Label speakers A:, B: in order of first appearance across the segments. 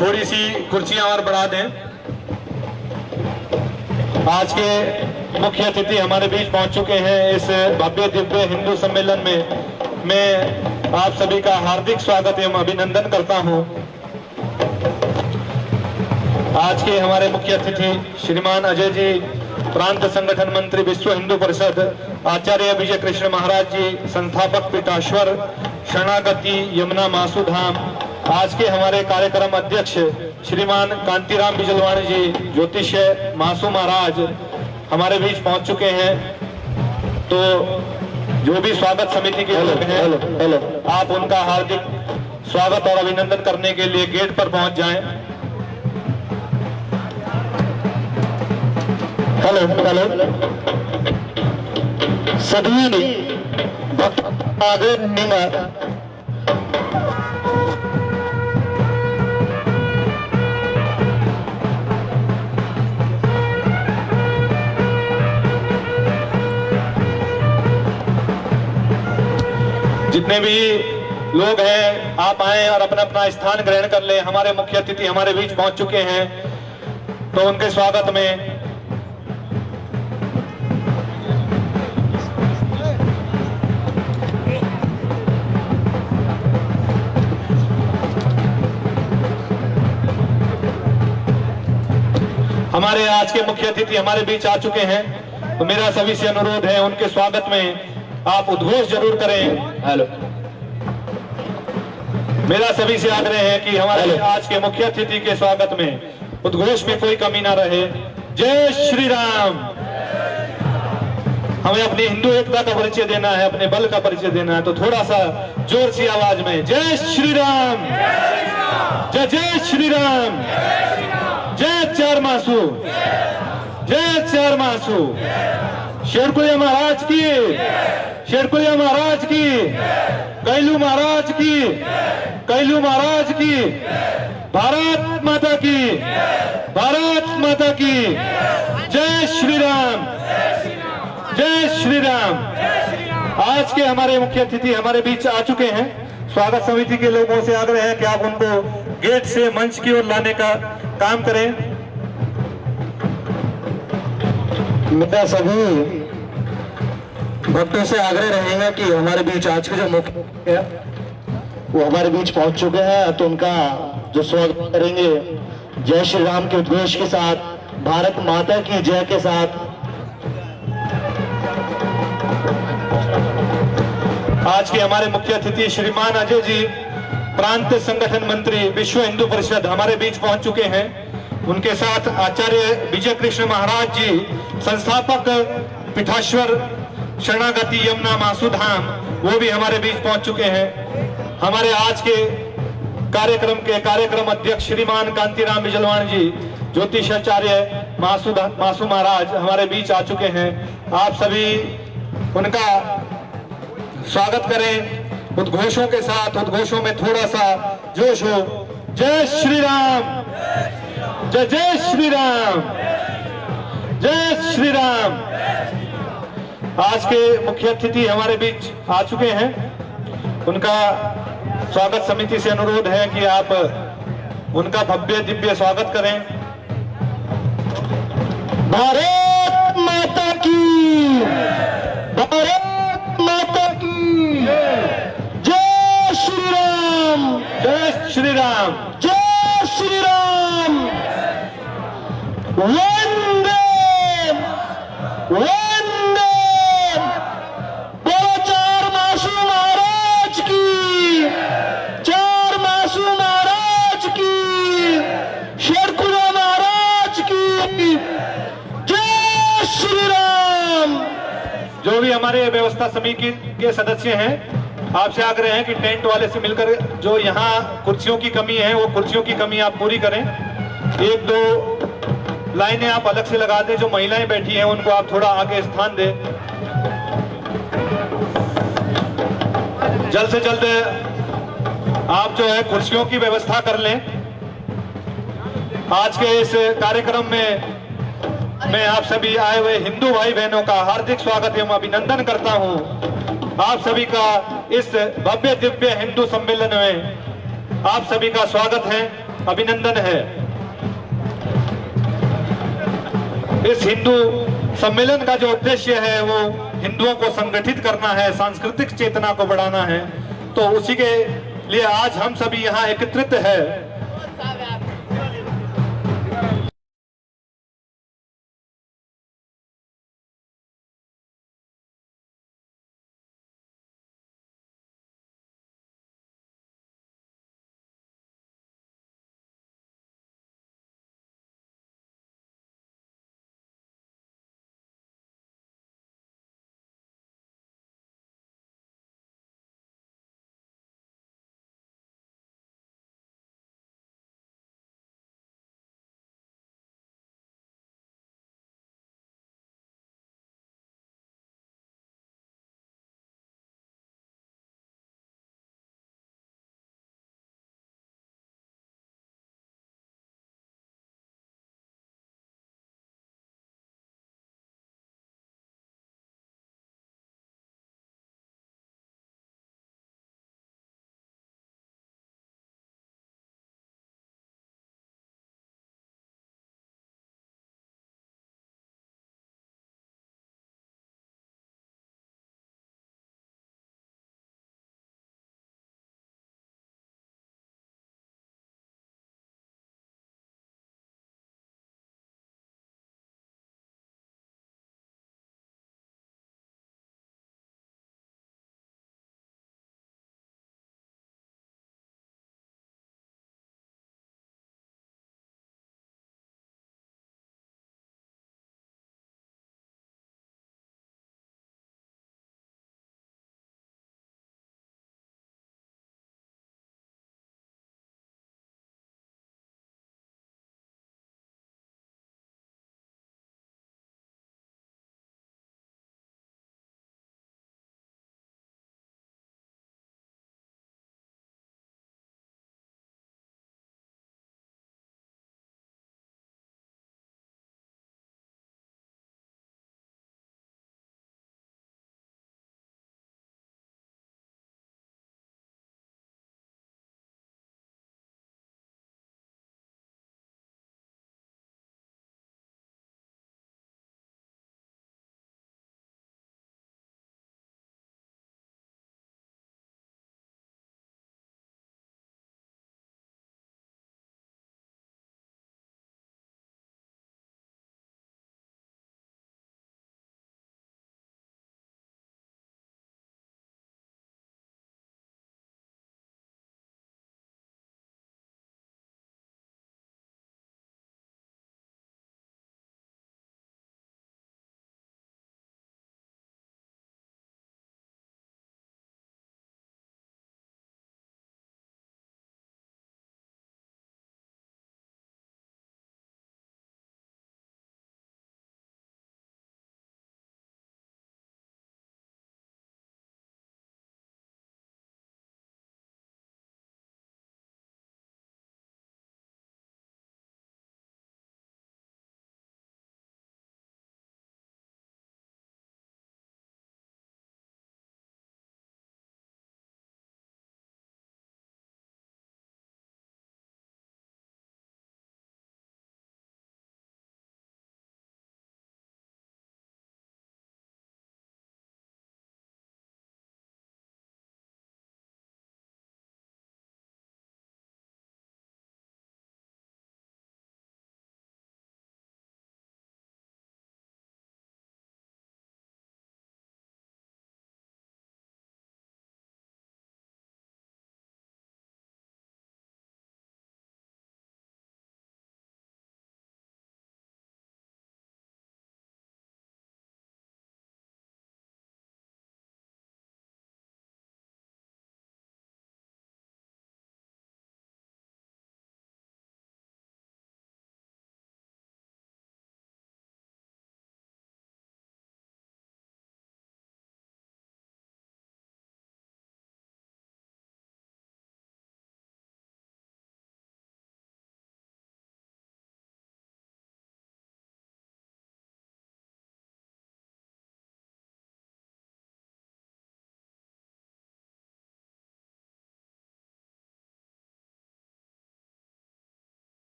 A: थोड़ी सी कुर्सियां और बढ़ा दें। आज के मुख्य अतिथि हमारे बीच पहुंच चुके हैं इस भव्य दिव्य हिंदू सम्मेलन में। मैं आप सभी का हार्दिक स्वागत एवं अभिनंदन करता हूं। आज के हमारे मुख्य अतिथि श्रीमान अजय जी, प्रांत संगठन मंत्री विश्व हिंदू परिषद, आचार्य विजय कृष्ण महाराज जी, संस्थापक पीठाश्वर शरणागति यमुना मासू धाम। आज के हमारे कार्यक्रम अध्यक्ष श्रीमान कांतिराम बिजलवाणी जी, ज्योतिष्य मासू महाराज हमारे बीच पहुंच चुके हैं। तो जो भी स्वागत समिति के लोग हैं, आप उनका हार्दिक स्वागत और अभिनंदन करने के लिए गेट पर पहुंच जाएं। हेलो सभी भक्त आगे जितने भी लोग हैं आप आए और अपना अपना स्थान ग्रहण कर लें। हमारे मुख्य अतिथि हमारे बीच पहुंच चुके हैं, तो उनके स्वागत में हमारे आज के मुख्य अतिथि हमारे बीच आ चुके हैं। तो मेरा सभी से अनुरोध है, उनके स्वागत में आप उद्घोष जरूर करें। हेलो, मेरा सभी से आग्रह है कि हमारे आज के मुख्य अतिथि के स्वागत में उद्घोष में कोई कमी ना रहे। जय श्री राम। हमें अपनी हिंदू एकता का परिचय देना है, अपने बल का परिचय देना है, तो थोड़ा सा जोर सी आवाज में जय श्री राम, जय जय श्री राम, जय चार मासू, जय चार मासू। शेरकुलिया महाराज की, शेरकुलिया महाराज की, कैलू महाराज की, कैलू महाराज की। भारत माता की, भारत माता की। जय श्री राम, जय श्री राम। आज के हमारे मुख्य अतिथि हमारे बीच आ चुके हैं। स्वागत समिति के लोगों से आग्रह है कि आप उनको गेट से मंच की ओर लाने का काम करें।
B: मेरा सभी भक्तों से आग्रह रहेगा कि हमारे बीच आज के जो मुख्य है वो हमारे बीच पहुंच चुके हैं, तो उनका जो स्वागत करेंगे जय श्री राम के उद्घोष के साथ, भारत माता की जय के साथ।
A: आज के हमारे मुख्य अतिथि श्रीमान अजय जी, प्रांत संगठन मंत्री विश्व हिंदू परिषद हमारे बीच पहुंच चुके हैं। उनके साथ आचार्य विजय कृष्ण महाराज जी, संस्थापक पीठाश्वर शरणागति यमुना मासू धाम, वो भी हमारे बीच पहुंच चुके हैं। हमारे आज के कार्यक्रम अध्यक्ष श्रीमान कांतिराम बिजलवाणी जी, ज्योतिषाचार्य मासू महाराज हमारे बीच आ चुके हैं। आप सभी उनका स्वागत करें उद्घोषों के साथ। उद्घोषों में थोड़ा सा जोश हो। जय श्री राम, जय जय श्री राम, जय श्री राम। आज के मुख्य अतिथि हमारे बीच आ चुके हैं। उनका स्वागत समिति से अनुरोध है कि आप उनका भव्य दिव्य स्वागत करें।
B: भारत माता की, भारत माता की। जय श्री राम,
A: जय श्री राम,
B: जय श्री राम। वंदे वंदे। बोलो चार मासू महाराज की, चार मासू महाराज की, शेरकुलिया महाराज की। जय श्री राम।
A: जो भी हमारे व्यवस्था समिति के सदस्य हैं, आपसे आग्रह है कि टेंट वाले से मिलकर जो यहाँ कुर्सियों की कमी है, वो कुर्सियों की कमी आप पूरी करें। एक दो लाइनें आप अलग से लगा दें। जो महिलाएं बैठी हैं उनको आप थोड़ा आगे स्थान दें। जल्द से जल्द आप जो है कुर्सियों की व्यवस्था कर लें। आज के इस कार्यक्रम में मैं आप सभी आए हुए हिंदू भाई बहनों का हार्दिक स्वागत एवं अभिनंदन करता हूं। आप सभी का इस भव्य दिव्य हिंदू सम्मेलन में आप सभी का स्वागत है। अभिनंदन है। इस हिंदू सम्मेलन का जो उद्देश्य है वो हिंदुओं को संगठित करना है, सांस्कृतिक चेतना को बढ़ाना है। तो उसी के लिए आज हम सभी यहाँ एकत्रित है।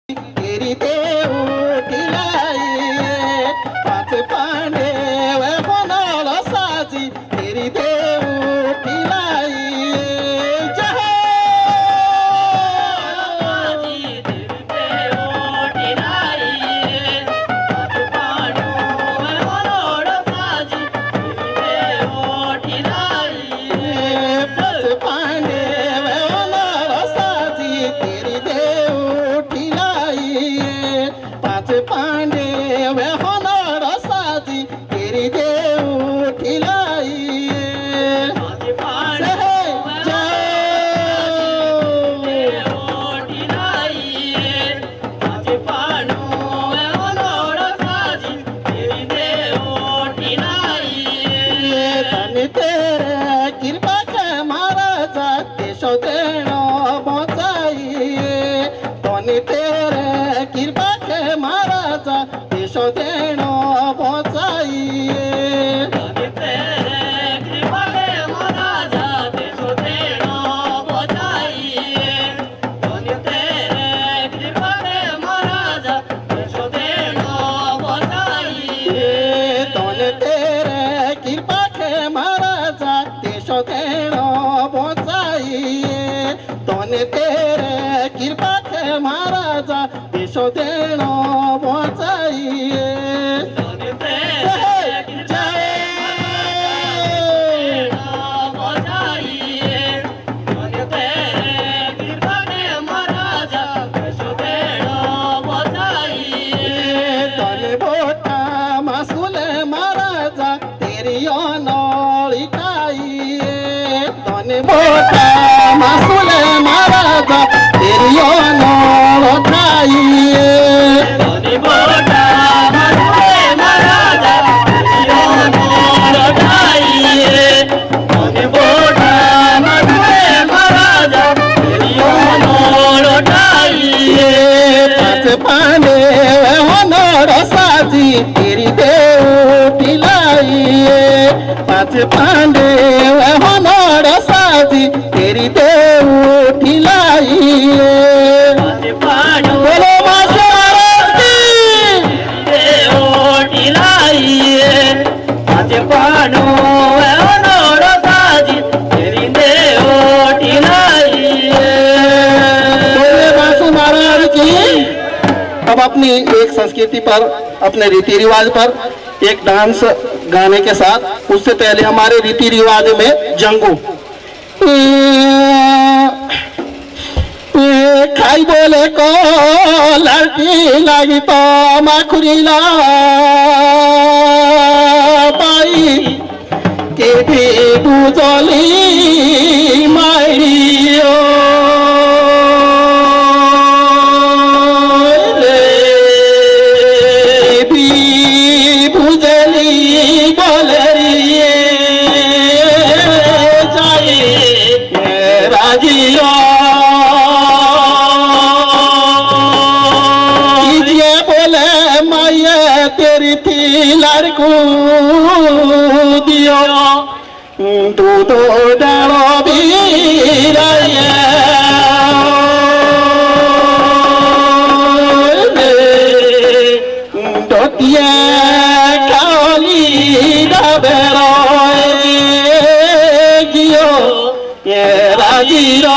C: तेरी देव ठिलाई पाच पांडे कोणाला साजी तेरी देव ठिलाई पांडे होनार साजी तेरी देव ठिलाई बोलो अब अपनी एक संस्कृति पर अपने रीति रिवाज पर एक डांस गाने के साथ उससे पहले हमारे रीति रिवाज में जंगू खाई बोले को लड़की लगी तो माखुरीला पाई के भी बुझली मारियो लड़कू दियो दूध डालो डोटिया काली डबेरो गियो ये राजीरो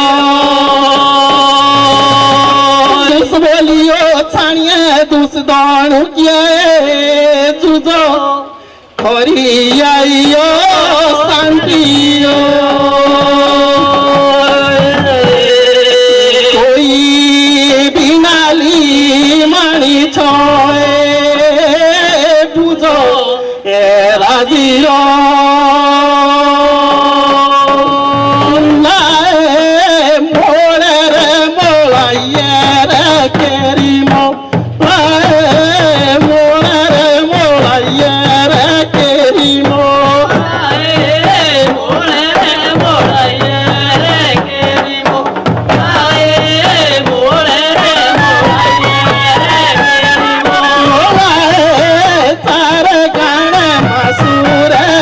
C: दुस बोलियो छानिए दुस दाणू तुझो खरी आइयो शांतियो कोई बिनाली मानी छोए बुझो ए राजीरो मोड़े रे मोड़ाइए रे केरी मो सुरे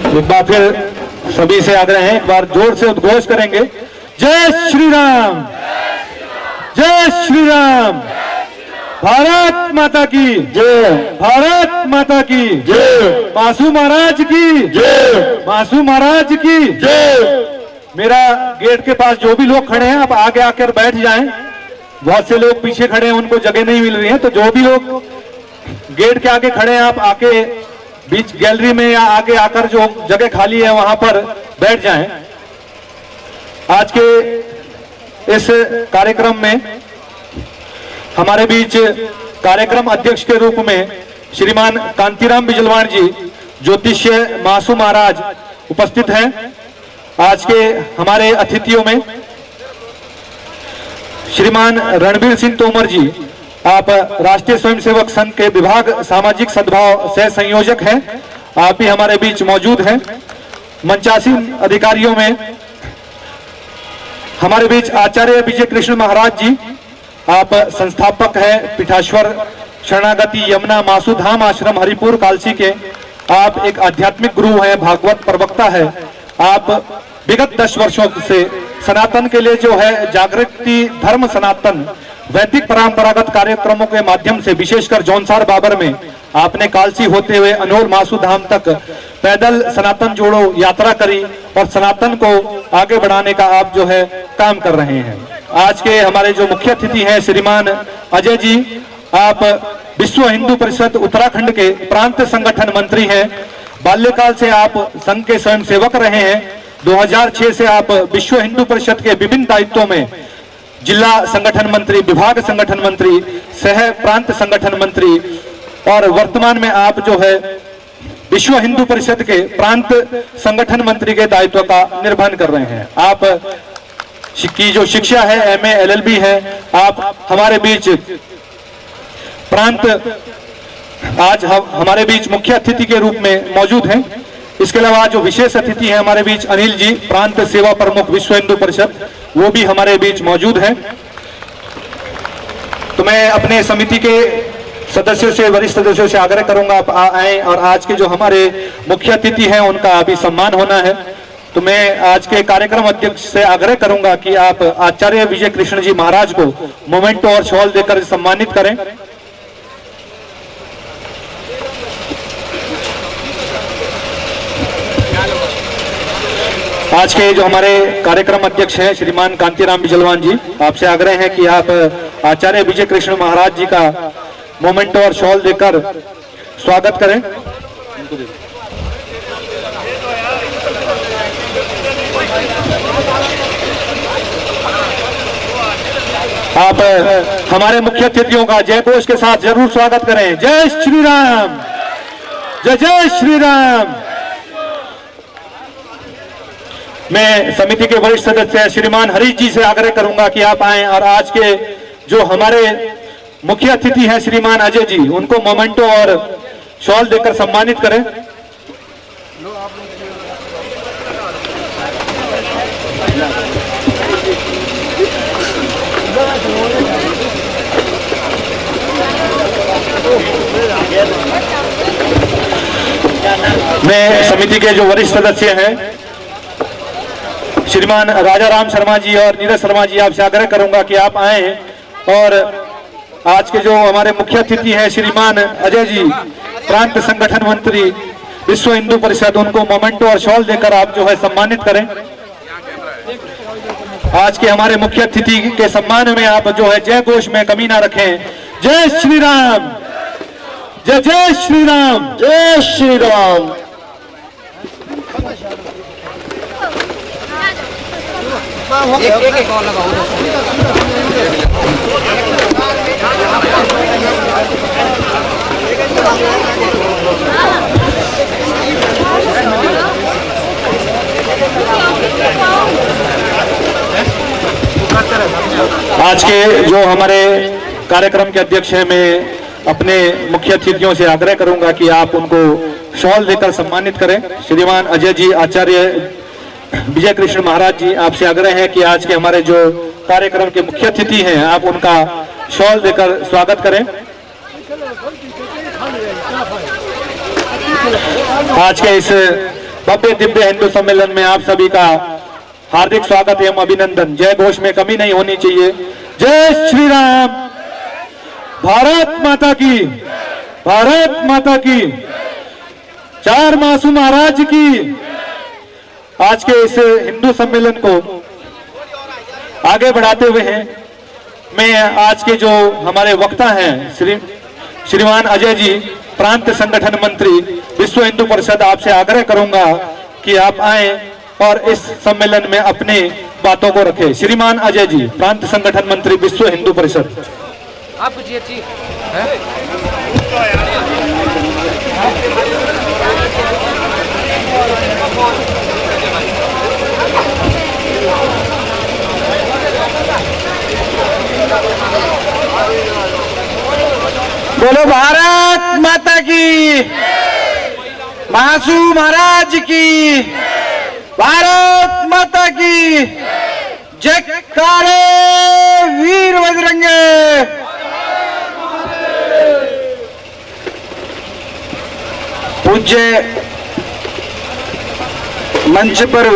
A: एक बार फिर सभी से आग्रह है, एक बार जोर से उद्घोष करेंगे, जय श्री राम, जय श्री राम, भारत माता की
B: जय,
A: भारत माता की
B: जय,
A: मासू महाराज की
B: जय,
A: मासू महाराज की
B: जय।
A: मेरा गेट के पास जो भी लोग खड़े हैं आप आगे आकर बैठ जाएं। बहुत से लोग पीछे खड़े हैं, उनको जगह नहीं मिल रही है, तो जो भी लोग गेट के आगे खड़े हैं आप आके बीच गैलरी में या आगे आकर जो जगह खाली है वहां पर बैठ जाएं। आज के इस कार्यक्रम में हमारे बीच कार्यक्रम अध्यक्ष के रूप में श्रीमान कांतिराम बिजलवाण जी, ज्योतिष्य मासू महाराज उपस्थित हैं। आज के हमारे अतिथियों में श्रीमान रणबीर सिंह तोमर जी, आप राष्ट्रीय स्वयंसेवक संघ के विभाग सामाजिक सद्भाव सह संयोजक हैं, आप भी हमारे बीच मौजूद हैं। मंचासीन अधिकारियों में हमारे बीच आचार्य विजय कृष्ण महाराज जी, आप संस्थापक हैं पीठाश्वर शरणागति यमुना मासू धाम आश्रम हरिपुर कालसी के। आप एक आध्यात्मिक गुरु हैं, भागवत प्रवक्ता है। आप विगत 10 वर्षों से सनातन के लिए जो है जागृति धर्म सनातन वैदिक परंपरागत कार्यक्रमों के माध्यम से विशेषकर जौनसार बाबर में आपने कालसी होते हुए अनोल मासू धाम तक पैदल सनातन जोड़ो यात्रा करी और सनातन को आगे बढ़ाने का आप जो है काम कर रहे हैं। आज के हमारे जो मुख्य अतिथि हैं श्रीमान अजय जी, आप विश्व हिंदू परिषद उत्तराखंड के प्रांत संगठन मंत्री हैं। बाल्यकाल से आप संघ के स्वयंसेवक रहे हैं। 2006 से आप विश्व हिंदू परिषद के विभिन्न दायित्वों में जिला संगठन मंत्री, विभाग संगठन मंत्री, सह प्रांत संगठन मंत्री और वर्तमान में आप जो है विश्व हिंदू परिषद के प्रांत संगठन मंत्री के दायित्व का निर्वहन कर रहे हैं। आप की जो शिक्षा है MA LLB है। आप हमारे बीच प्रांत आज हमारे बीच मुख्य अतिथि के रूप में मौजूद हैं। इसके अलावा जो विशेष अतिथि हैं हमारे बीच अनिल जी, प्रांत सेवा प्रमुख विश्व हिंदू परिषद, वो भी हमारे बीच मौजूद हैं। तो मैं अपने समिति के सदस्यों से, वरिष्ठ सदस्यों से आग्रह करूंगा आप आए और आज के जो हमारे मुख्य अतिथि हैं उनका अभी सम्मान होना है। तो मैं आज के कार्यक्रम अध्यक्ष से आग्रह करूंगा कि आप आचार्य विजय कृष्ण जी महाराज को मोमेंटो और शॉल देकर सम्मानित करें। आज के जो हमारे कार्यक्रम अध्यक्ष हैं श्रीमान कांतिराम बिजलवान जी, आपसे आग्रह है कि आप आचार्य विजय कृष्ण महाराज जी का मोमेंटो और शॉल देकर स्वागत करें। आप हमारे मुख्य अतिथियों का जय घोष के साथ जरूर स्वागत करें। जय श्री राम, जय जय श्री राम। मैं समिति के वरिष्ठ सदस्य श्रीमान हरीश जी से आग्रह करूंगा कि आप आएं और आज के जो हमारे मुख्य अतिथि हैं श्रीमान अजय जी, उनको मोमेंटो और शॉल देकर सम्मानित करें। मैं समिति के जो वरिष्ठ सदस्य हैं श्रीमान राजा राम शर्मा जी और नीरज शर्मा जी, आपसे आग्रह करूंगा कि आप आए और आज के जो हमारे मुख्य अतिथि हैं श्रीमान अजय जी, प्रांत संगठन मंत्री विश्व हिंदू परिषद, उनको मोमेंटो और शॉल देकर आप जो है सम्मानित करें। आज के हमारे मुख्य अतिथि के सम्मान में आप जो है जय घोष में कमी ना रखें। जय श्री राम, जय जय श्री राम,
B: जय श्री राम।
A: आज के जो हमारे कार्यक्रम के अध्यक्ष हैं, मैं अपने मुख्य अतिथियों से आग्रह करूंगा कि आप उनको शॉल देकर सम्मानित करें। श्रीमान अजय जी, आचार्य विजय कृष्ण महाराज जी, आपसे आग्रह है कि आज के हमारे जो कार्यक्रम के मुख्य अतिथि हैं आप उनका शॉल देकर स्वागत करें। आज के इस भव्य दिव्य हिंदू सम्मेलन में आप सभी का हार्दिक स्वागत एवं अभिनंदन। जय घोष में कमी नहीं होनी चाहिए। जय श्री राम। भारत माता की, भारत माता की, चार मासूम महाराज की। आज के इस हिंदू सम्मेलन को आगे बढ़ाते हुए हैं मैं आज के जो हमारे वक्ता हैं श्रीमान अजय जी, प्रांत संगठन मंत्री विश्व हिंदू परिषद, आपसे आग्रह करूंगा कि आप आए और इस सम्मेलन में अपनी बातों को रखें। श्रीमान अजय जी, प्रांत संगठन मंत्री विश्व हिंदू परिषद।
D: आप कुछ अच्छी
C: बोलो भारत माता की, मासूम महाराज की, भारत माता की जयकारे वीर बजरंगे। पूज्य मंच पर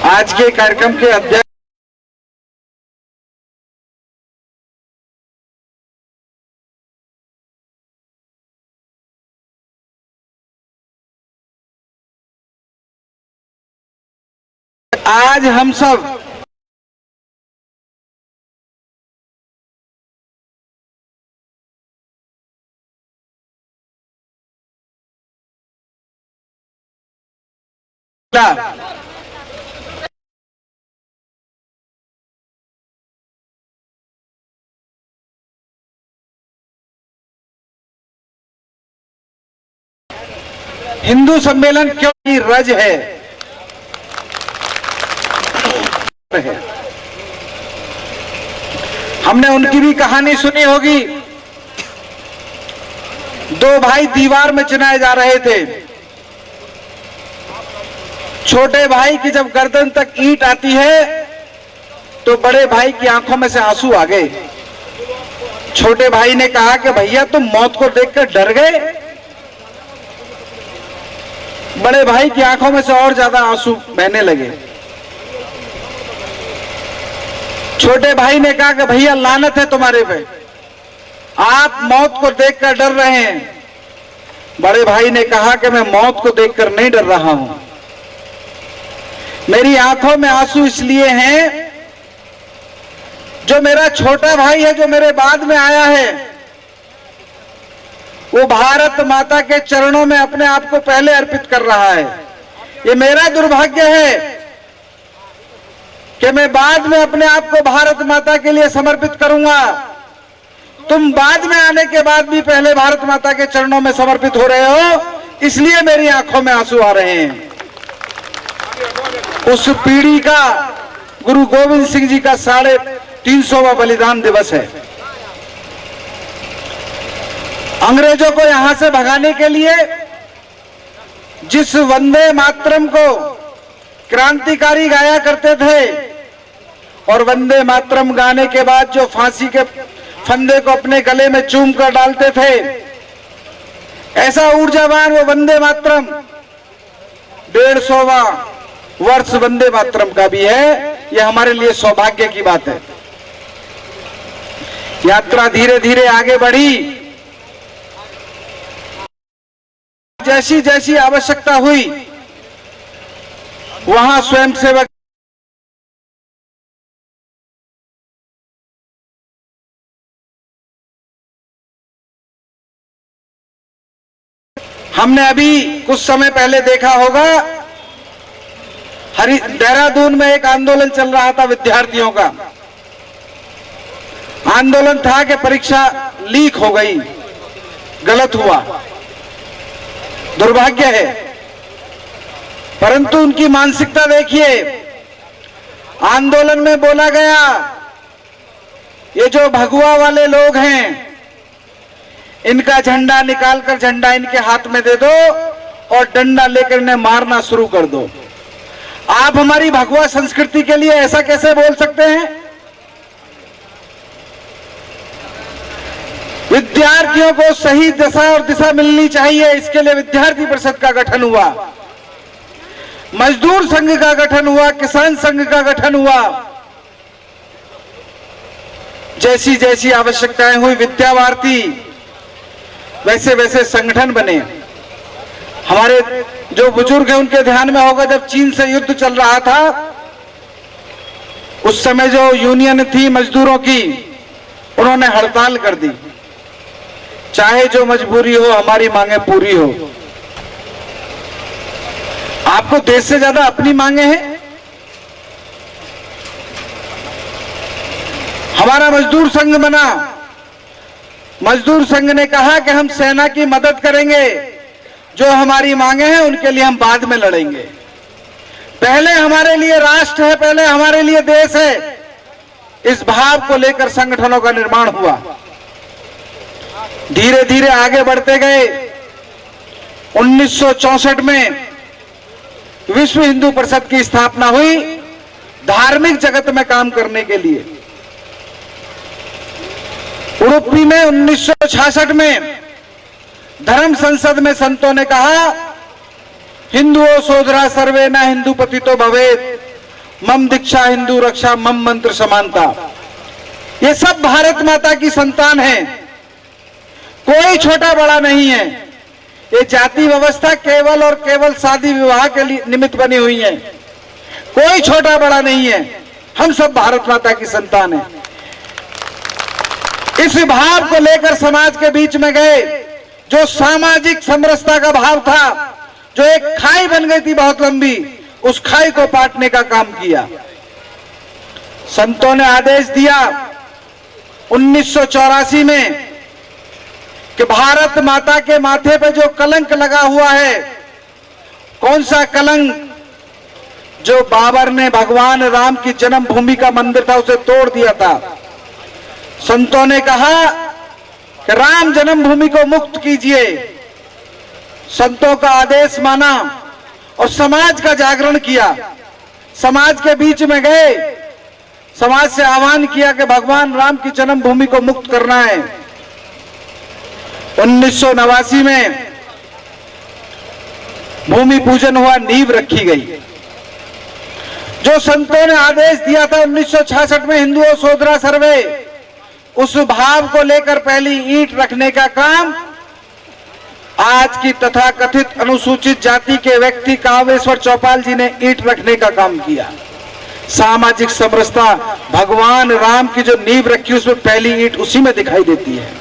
C: आज के कार्यक्रम के अध्यक्ष आज हम सब हिंदू सम्मेलन क्यों की रज है। हमने उनकी भी कहानी सुनी होगी। दो भाई दीवार में चिनाए जा रहे थे। छोटे भाई की जब गर्दन तक ईंट आती है तो बड़े भाई की आंखों में से आंसू आ गए। छोटे भाई ने कहा कि भैया तुम मौत को देखकर डर गए। बड़े भाई की आंखों में से और ज्यादा आंसू बहने लगे। छोटे भाई ने कहा कि भैया लानत है तुम्हारे पे, आप मौत को देखकर डर रहे हैं। बड़े भाई ने कहा कि मैं मौत को देखकर नहीं डर रहा हूं, मेरी आंखों में आंसू इसलिए हैं जो मेरा छोटा भाई है, जो मेरे बाद में आया है, वो भारत माता के चरणों में अपने आप को पहले अर्पित कर रहा है। ये मेरा दुर्भाग्य है कि मैं बाद में अपने आप को भारत माता के लिए समर्पित करूंगा। तुम बाद में आने के बाद भी पहले भारत माता के चरणों में समर्पित हो रहे हो, इसलिए मेरी आंखों में आंसू आ रहे हैं। उस पीढ़ी का गुरु गोविंद सिंह जी का 350वां बलिदान दिवस है। अंग्रेजों को यहां से भगाने के लिए जिस वंदे मातरम को क्रांतिकारी गाया करते थे और वंदे मातरम गाने के बाद जो फांसी के फंदे को अपने गले में चूम कर डालते थे, ऐसा ऊर्जावान वो वंदे मातरम 150वां वर्ष वंदे मातरम का भी है। यह हमारे लिए सौभाग्य की बात है। यात्रा धीरे धीरे आगे बढ़ी। जैसी जैसी आवश्यकता हुई वहां स्वयंसेवक हमने अभी कुछ समय पहले देखा होगा, देहरादून में एक आंदोलन चल रहा था विद्यार्थियों का। आंदोलन था कि परीक्षा लीक हो गई, गलत हुआ, दुर्भाग्य है। परंतु उनकी मानसिकता देखिए। आंदोलन में बोला गया, ये जो भगवा वाले लोग हैं, इनका झंडा निकालकर झंडा इनके हाथ में दे दो और डंडा लेकर इन्हें मारना शुरू कर दो। आप हमारी भगवा संस्कृति के लिए ऐसा कैसे बोल सकते हैं? विद्यार्थियों को सही दशा और दिशा मिलनी चाहिए, इसके लिए विद्यार्थी परिषद का गठन हुआ, मजदूर संघ का गठन हुआ, किसान संघ का गठन हुआ। जैसी जैसी आवश्यकताएं हुई विद्या भारती वैसे वैसे संगठन बने। हमारे जो बुजुर्ग हैं उनके ध्यान में होगा, जब चीन से युद्ध चल रहा था उस समय जो यूनियन थी मजदूरों की, उन्होंने हड़ताल कर दी, चाहे जो मजबूरी हो हमारी मांगे पूरी हो। आपको देश से ज्यादा अपनी मांगे हैं। हमारा मजदूर संघ बना, मजदूर संघ ने कहा कि हम सेना की मदद करेंगे, जो हमारी मांगे हैं उनके लिए हम बाद में लड़ेंगे, पहले हमारे लिए राष्ट्र है, पहले हमारे लिए देश है। इस भाव को लेकर संगठनों का निर्माण हुआ, धीरे धीरे आगे बढ़ते गए। 1964 में विश्व हिंदू परिषद की स्थापना हुई, धार्मिक जगत में काम करने के लिए। उडुपी में 1966 में धर्म संसद में संतों ने कहा, हिंदुओं सोदरा सर्वे न हिंदू पतितो भवेत, मम दीक्षा हिंदू रक्षा मम मंत्र समानता। ये सब भारत माता की संतान है, कोई छोटा बड़ा नहीं है। ये जाति व्यवस्था केवल और केवल शादी विवाह के लिए निमित्त बनी हुई है, कोई छोटा बड़ा नहीं है। हम सब भारत माता की संतान है। इस भाव को लेकर समाज के बीच में गए। जो सामाजिक समरसता का भाव था, जो एक खाई बन गई थी बहुत लंबी, उस खाई को पाटने का काम किया। संतों ने आदेश दिया 1984 में कि भारत माता के माथे पे जो कलंक लगा हुआ है, कौन सा कलंक? जो बाबर ने भगवान राम की जन्मभूमि का मंदिर था उसे तोड़ दिया था। संतों ने कहा कि राम जन्मभूमि को मुक्त कीजिए। संतों का आदेश माना और समाज का जागरण किया। समाज के बीच में गए, समाज से आह्वान किया कि भगवान राम की जन्मभूमि को मुक्त करना है। 1989 में भूमि पूजन हुआ, नींव रखी गई। जो संतों ने आदेश दिया था 1966 में हिंदुओं सोदरा सर्वे, उस भाव को लेकर पहली ईंट रखने का काम आज की तथाकथित अनुसूचित जाति के व्यक्ति कामेश्वर चौपाल जी ने ईंट रखने का काम किया। सामाजिक समरसता, भगवान राम की जो नींव रखी उसमें पहली ईंट उसी में दिखाई देती है।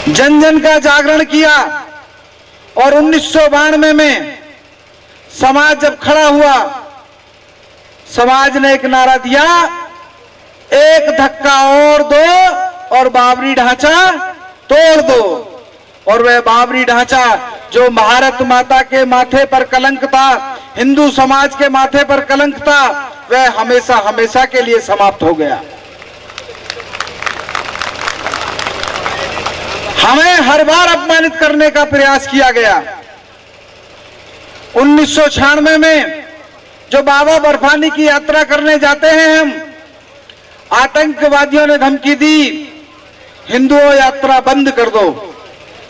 C: जन जन का जागरण किया और 1992 में समाज जब खड़ा हुआ, समाज ने एक नारा दिया, एक धक्का और दो और बाबरी ढांचा तोड़ दो। और वह बाबरी ढांचा जो भारत माता के माथे पर कलंक था, हिंदू समाज के माथे पर कलंक था, वह हमेशा हमेशा के लिए समाप्त हो गया। हमें हर बार अपमानित करने का प्रयास किया गया। 1996 में जो बाबा बर्फानी की यात्रा करने जाते हैं हम, आतंकवादियों ने धमकी दी, हिंदुओं यात्रा बंद कर दो,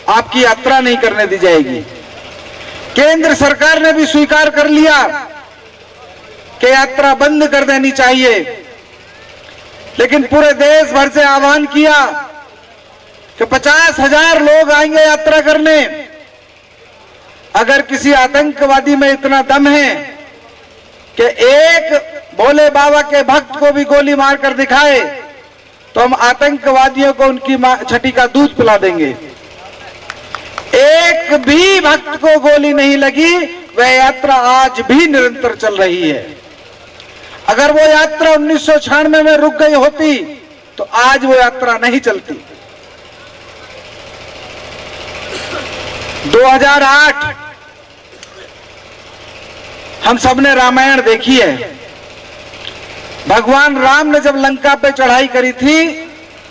C: आपकी यात्रा नहीं करने दी जाएगी। केंद्र सरकार ने भी स्वीकार कर लिया कि यात्रा बंद कर देनी चाहिए, लेकिन पूरे देश भर से आह्वान किया कि 50,000 लोग आएंगे यात्रा करने। अगर किसी आतंकवादी में इतना दम है कि एक भोले बाबा के भक्त को भी गोली मारकर दिखाए, तो हम आतंकवादियों को उनकी छठी का दूध पिला देंगे। एक भी भक्त को गोली नहीं लगी, वह यात्रा आज भी निरंतर चल रही है। अगर वो यात्रा 1996 में रुक गई होती तो आज वो यात्रा नहीं चलती। 2008 हम सबने रामायण देखी है। भगवान राम ने जब लंका पे चढ़ाई करी थी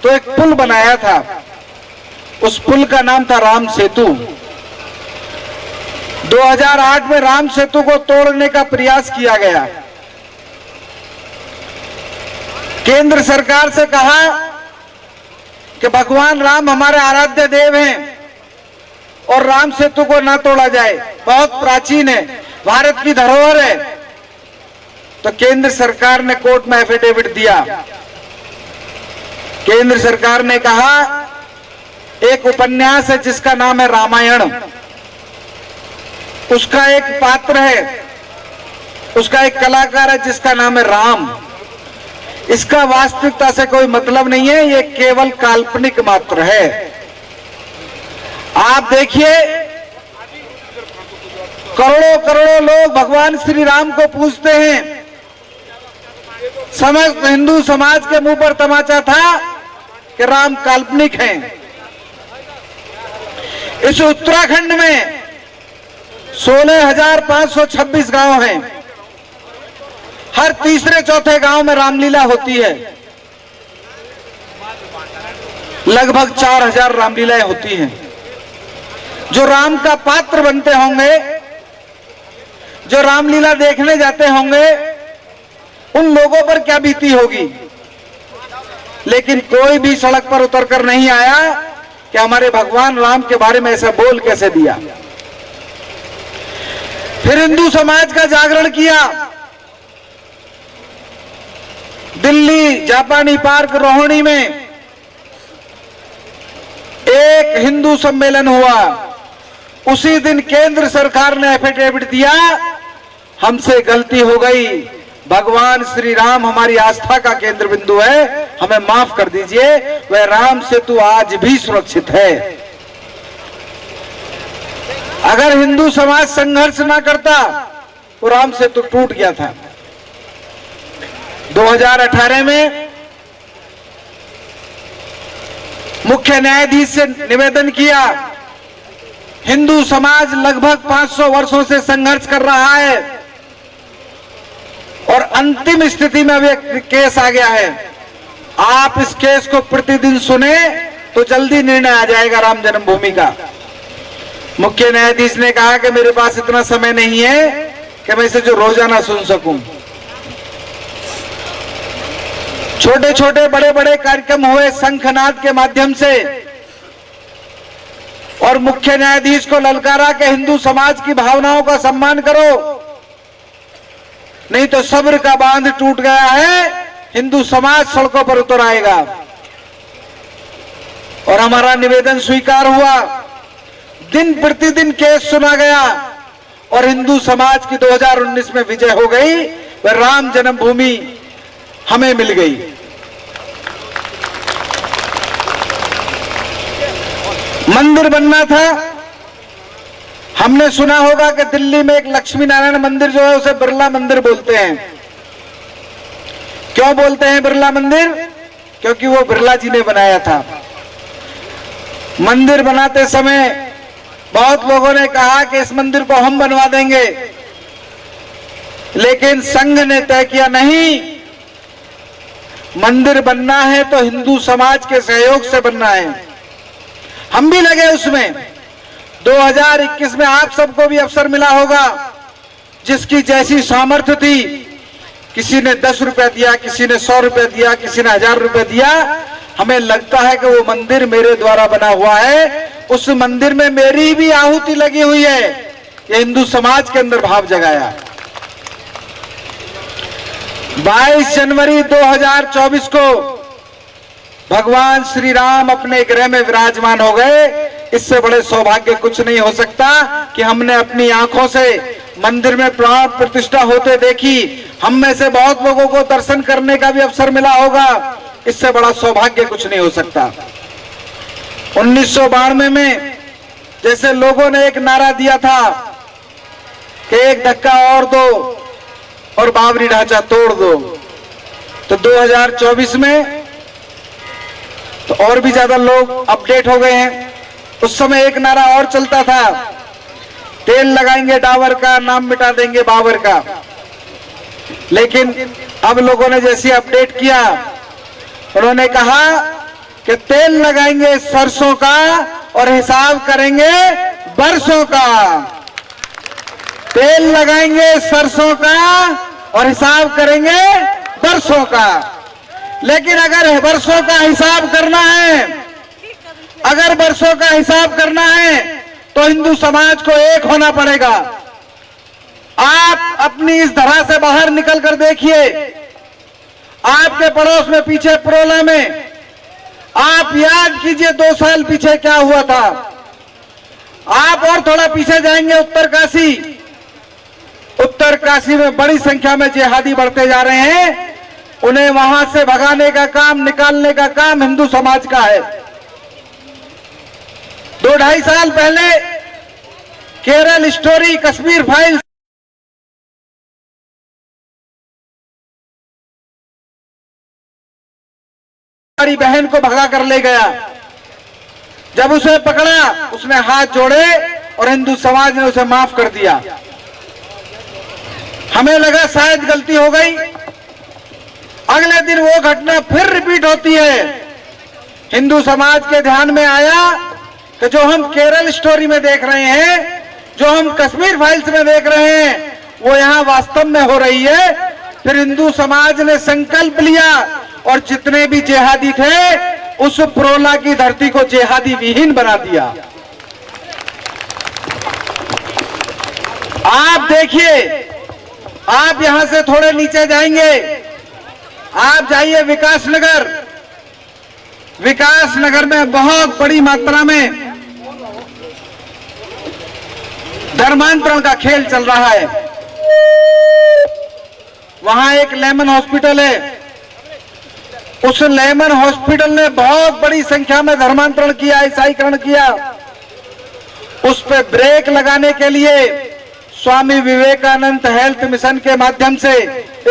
C: तो एक पुल बनाया था, उस पुल का नाम था राम सेतु। 2008 में राम सेतु को तोड़ने का प्रयास किया गया। केंद्र सरकार से कहा कि भगवान राम हमारे आराध्य देव हैं और राम सेतु को ना तोड़ा जाए, बहुत प्राचीन है, भारत की धरोहर है। तो केंद्र सरकार ने कोर्ट में एफिडेविट दिया। केंद्र सरकार ने कहा एक उपन्यास है जिसका नाम है रामायण, उसका एक पात्र है, उसका एक कलाकार है जिसका नाम है राम, इसका वास्तविकता से कोई मतलब नहीं है, ये केवल काल्पनिक मात्र है। आप देखिए करोड़ों करोड़ों लोग भगवान श्री राम को पूजते हैं। समस्त हिंदू समाज के मुंह पर तमाचा था कि राम काल्पनिक हैं। इस उत्तराखंड में 16,526 गांव हैं। हर तीसरे चौथे गांव में रामलीला होती है। लगभग 4,000 रामलीलाएं होती हैं। जो राम का पात्र बनते होंगे, जो रामलीला देखने जाते होंगे, उन लोगों पर क्या बीती होगी। लेकिन कोई भी सड़क पर उतरकर नहीं आया कि हमारे भगवान राम के बारे में ऐसा बोल कैसे दिया। फिर हिंदू समाज का जागरण किया। दिल्ली जापानी पार्क रोहिणी में एक हिंदू सम्मेलन हुआ। उसी दिन केंद्र सरकार ने एफिडेविट दिया, हमसे गलती हो गई, भगवान श्री राम हमारी आस्था का केंद्र बिंदु है, हमें माफ कर दीजिए। वह राम सेतु आज भी सुरक्षित है। अगर हिंदू समाज संघर्ष ना करता तो राम सेतु टूट गया था। 2018 में मुख्य न्यायाधीश से निवेदन किया, हिंदू समाज लगभग 500 वर्षों से संघर्ष कर रहा है और अंतिम स्थिति में अब एक केस आ गया है। आप इस केस को प्रतिदिन सुने तो जल्दी निर्णय आ जाएगा राम जन्मभूमि का। मुख्य न्यायाधीश ने कहा कि मेरे पास इतना समय नहीं है कि मैं इसे जो रोजाना सुन सकूं। छोटे छोटे बड़े बड़े कार्यक्रम हुए शंखनाद के माध्यम से और मुख्य न्यायाधीश को ललकारा कि हिंदू समाज की भावनाओं का सम्मान करो, नहीं तो सब्र का बांध टूट गया है, हिंदू समाज सड़कों पर उतर आएगा। और हमारा निवेदन स्वीकार हुआ। दिन प्रतिदिन केस सुना गया और हिंदू समाज की 2019 में विजय हो गई। वह राम जन्मभूमि हमें मिल गई। मंदिर बनना था। हमने सुना होगा कि दिल्ली में एक लक्ष्मी नारायण मंदिर जो है उसे बिरला मंदिर बोलते हैं। क्यों बोलते हैं बिरला मंदिर? क्योंकि वो बिरला जी ने बनाया था। मंदिर बनाते समय बहुत लोगों ने कहा कि इस मंदिर को हम बनवा देंगे, लेकिन संघ ने तय किया नहीं, मंदिर बनना है तो हिंदू समाज के सहयोग से बनना है। हम भी लगे उसमें। 2021 में आप सबको भी अवसर मिला होगा, जिसकी जैसी सामर्थ्य थी, किसी ने 10 रुपए दिया, किसी ने 100 रुपए दिया, किसी ने 1000 रुपए दिया। हमें लगता है कि वो मंदिर मेरे द्वारा बना हुआ है, उस मंदिर में मेरी भी आहुति लगी हुई है। ये हिंदू समाज के अंदर भाव जगाया। 22 जनवरी 2024 को भगवान श्री राम अपने गृह में विराजमान हो गए। इससे बड़े सौभाग्य कुछ नहीं हो सकता कि हमने अपनी आंखों से मंदिर में प्राण प्रतिष्ठा होते देखी। हम में से बहुत लोगों को दर्शन करने का भी अवसर मिला होगा। इससे बड़ा सौभाग्य कुछ नहीं हो सकता। 1992 में जैसे लोगों ने एक नारा दिया था कि एक धक्का और दो और बाबरी ढांचा तोड़ दो, तो 2024 में तो और भी ज्यादा लोग अपडेट हो गए हैं। उस समय एक नारा और चलता था, तेल लगाएंगे डाबर का, नाम मिटा देंगे बाबर का। लेकिन अब लोगों ने जैसे अपडेट किया, उन्होंने कहा कि तेल लगाएंगे सरसों का और हिसाब करेंगे बरसों का। तेल लगाएंगे सरसों का और हिसाब करेंगे बरसों का। लेकिन अगर बरसों का हिसाब करना है अगर वर्षों का हिसाब करना है तो हिंदू समाज को एक होना पड़ेगा। आप अपनी इस धरा से बाहर निकल कर देखिए, आपके पड़ोस में पीछे परोला में, आप याद कीजिए 2 साल पीछे क्या हुआ था। आप और थोड़ा पीछे जाएंगे उत्तर काशी में बड़ी संख्या में जिहादी बढ़ते जा रहे हैं। उन्हें वहां से भगाने का काम, निकालने का काम हिंदू समाज का है। 2-2.5 साल पहले केरल स्टोरी, कश्मीर फाइल्स, हमारी बहन को भगा कर ले गया। जब उसे पकड़ा, उसने हाथ जोड़े और हिंदू समाज ने उसे माफ कर दिया। हमें लगा शायद गलती हो गई। अगले दिन वो घटना फिर रिपीट होती है। हिंदू समाज के ध्यान में आया कि जो हम केरल स्टोरी में देख रहे हैं, जो हम कश्मीर फाइल्स में देख रहे हैं, वो यहां वास्तव में हो रही है। फिर हिंदू समाज ने संकल्प लिया और जितने भी जिहादी थे उस प्रोला की धरती को जिहादी विहीन बना दिया। आप देखिए, आप यहां से थोड़े नीचे जाएंगे, आप जाइए विकासनगर। विकासनगर में बहुत बड़ी मात्रा में धर्मांतरण का खेल चल रहा है। वहां एक लेमन हॉस्पिटल है, उस लेमन हॉस्पिटल ने बहुत बड़ी संख्या में धर्मांतरण किया, ईसाईकरण किया। उस पर ब्रेक लगाने के लिए स्वामी विवेकानंद हेल्थ मिशन के माध्यम से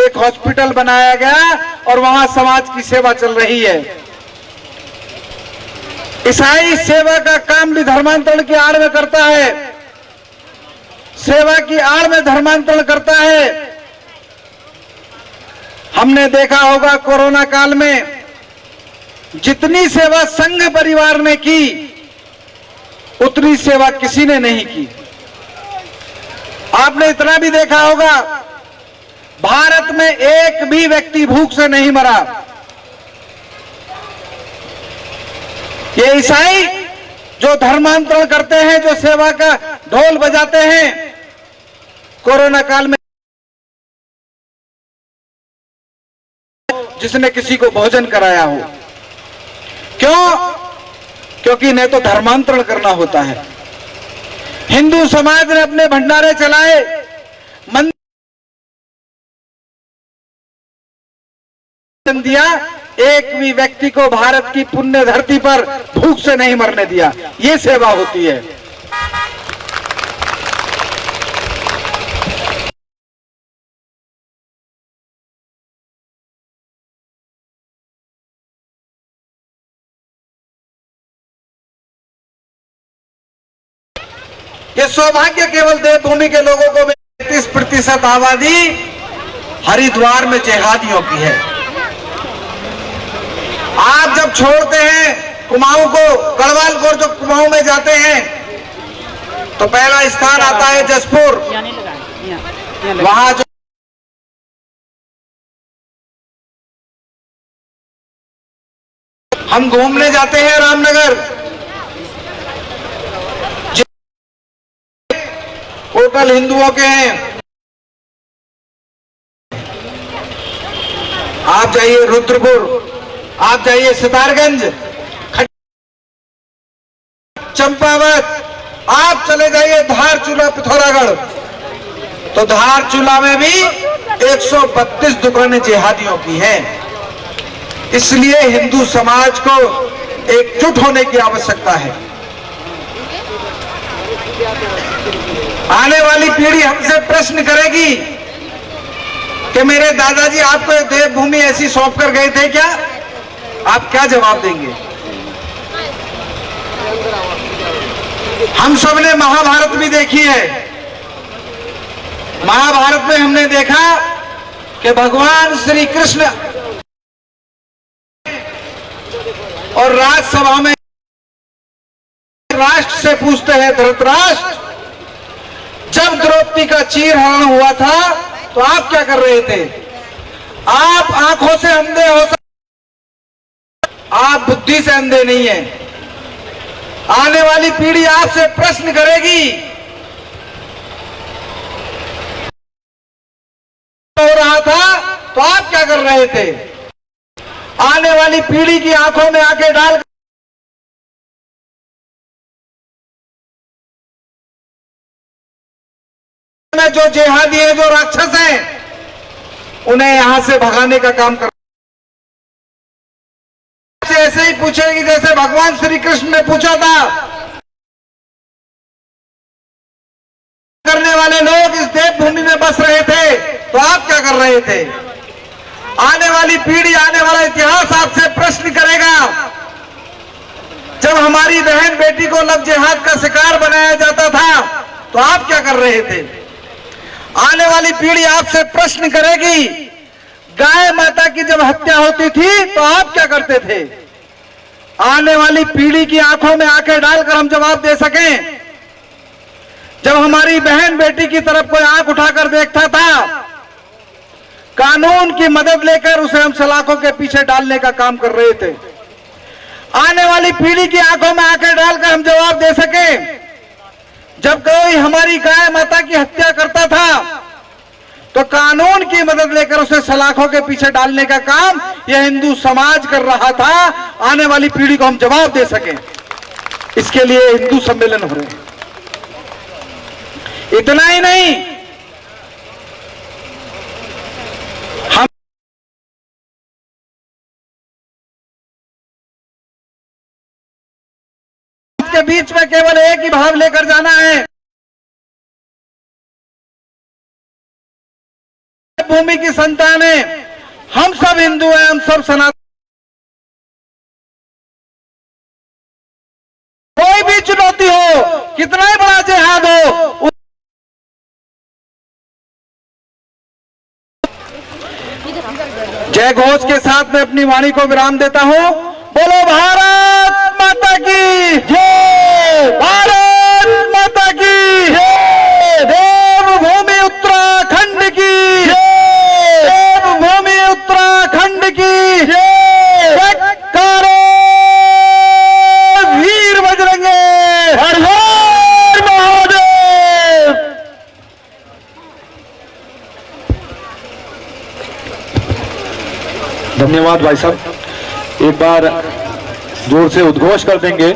C: एक हॉस्पिटल बनाया गया और वहां समाज की सेवा चल रही है। ईसाई सेवा का काम भी धर्मांतरण की आड़ में करता है, सेवा की आड़ में धर्मांतरण करता है। हमने देखा होगा कोरोना काल में जितनी सेवा संघ परिवार ने की, उतनी सेवा किसी ने नहीं की। आपने इतना भी देखा होगा, भारत में एक भी व्यक्ति भूख से नहीं मरा। ये ईसाई जो धर्मांतरण करते हैं, जो सेवा का ढोल बजाते हैं, कोरोना काल में जिसने किसी को भोजन कराया हो। क्यों? क्योंकि इन्हें तो धर्मांतरण करना होता है। हिंदू समाज ने अपने भंडारे चलाए, मंदिर दिया, एक भी व्यक्ति को भारत की पुण्य धरती पर भूख से नहीं मरने दिया। ये सेवा होती है। ये सौभाग्य केवल देवभूमि के लोगों को 33% आबादी हरिद्वार में जिहादियों की है। आप जब छोड़ते हैं कुमाऊं को, गढ़वाल को, जो कुमाऊं में जाते हैं तो पहला स्थान आता है जसपुर। वहां जो हम घूमने जाते हैं रामनगर, होटल हिंदुओं के हैं। आप जाइए रुद्रपुर, आप जाइए सितारगंज, चंपावत, आप चले जाइए धारचूला, पिथौरागढ़। तो धारचूला में भी 132 दुकानें जिहादियों की हैं। इसलिए हिंदू समाज को एकजुट होने की आवश्यकता है। आने वाली पीढ़ी हमसे प्रश्न करेगी कि मेरे दादाजी आपको देवभूमि ऐसी सौंप कर गए थे क्या? आप क्या जवाब देंगे? हम सब ने महाभारत भी देखी है। महाभारत में हमने देखा कि भगवान श्री कृष्ण और राजसभा में राष्ट्र से पूछते हैं, धृतराष्ट्र, जब द्रौपदी का चीरहरण हुआ था तो आप क्या कर रहे थे? आप आंखों से अंधे हो सकते, आप बुद्धि से अंधे नहीं हैं। आने वाली पीढ़ी आपसे प्रश्न करेगी, हो रहा था तो आप क्या कर रहे थे? आने वाली पीढ़ी की आंखों में आंखें डाल में जो जिहादी है, जो राक्षस हैं, उन्हें यहां से भगाने का काम कर, ऐसे ही पूछेगी जैसे भगवान श्री कृष्ण ने पूछा था। करने वाले लोग इस देवभूमि में बस रहे थे तो आप क्या कर रहे थे? आने वाली पीढ़ी, आने वाला इतिहास आपसे प्रश्न करेगा, जब हमारी बहन बेटी को लव जिहाद का शिकार बनाया जाता था तो आप क्या कर रहे थे? आने वाली पीढ़ी आपसे प्रश्न करेगी, गाय माता की जब हत्या होती थी तो आप क्या करते थे? आने वाली पीढ़ी की आंखों में आंखें डालकर हम जवाब दे सकें, जब हमारी बहन बेटी की तरफ कोई आंख उठाकर देखता था, कानून की मदद लेकर उसे हम सलाखों के पीछे डालने का काम कर रहे थे। आने वाली पीढ़ी की आंखों में आंखें डालकर हम जवाब दे सकें, जब कोई हमारी गाय माता की हत्या करता था तो कानून की मदद लेकर उसे सलाखों के पीछे डालने का काम यह हिंदू समाज कर रहा था। आने वाली पीढ़ी को हम जवाब दे सकें, इसके लिए हिंदू सम्मेलन हो रहे हैं। इतना ही नहीं, हम के बीच में केवल एक ही भाव लेकर जाना है, भूमि की संतान है, हम सब हिंदू हैं, हम सब सनातन। कोई भी चुनौती हो, कितना ही बड़ा जिहाद हो, जय घोष के साथ मैं अपनी वाणी को विराम देता हूं। बोलो भारत माता की जय, भारत माता की जय, देवभूमि उत्तराखंड की जय, देवभूमि उत्तराखंड की जय, जयकारे वीर बजरंगे, हर हर महादेव।
A: धन्यवाद भाई साहब, एक बार जोर से उद्घोष कर देंगे,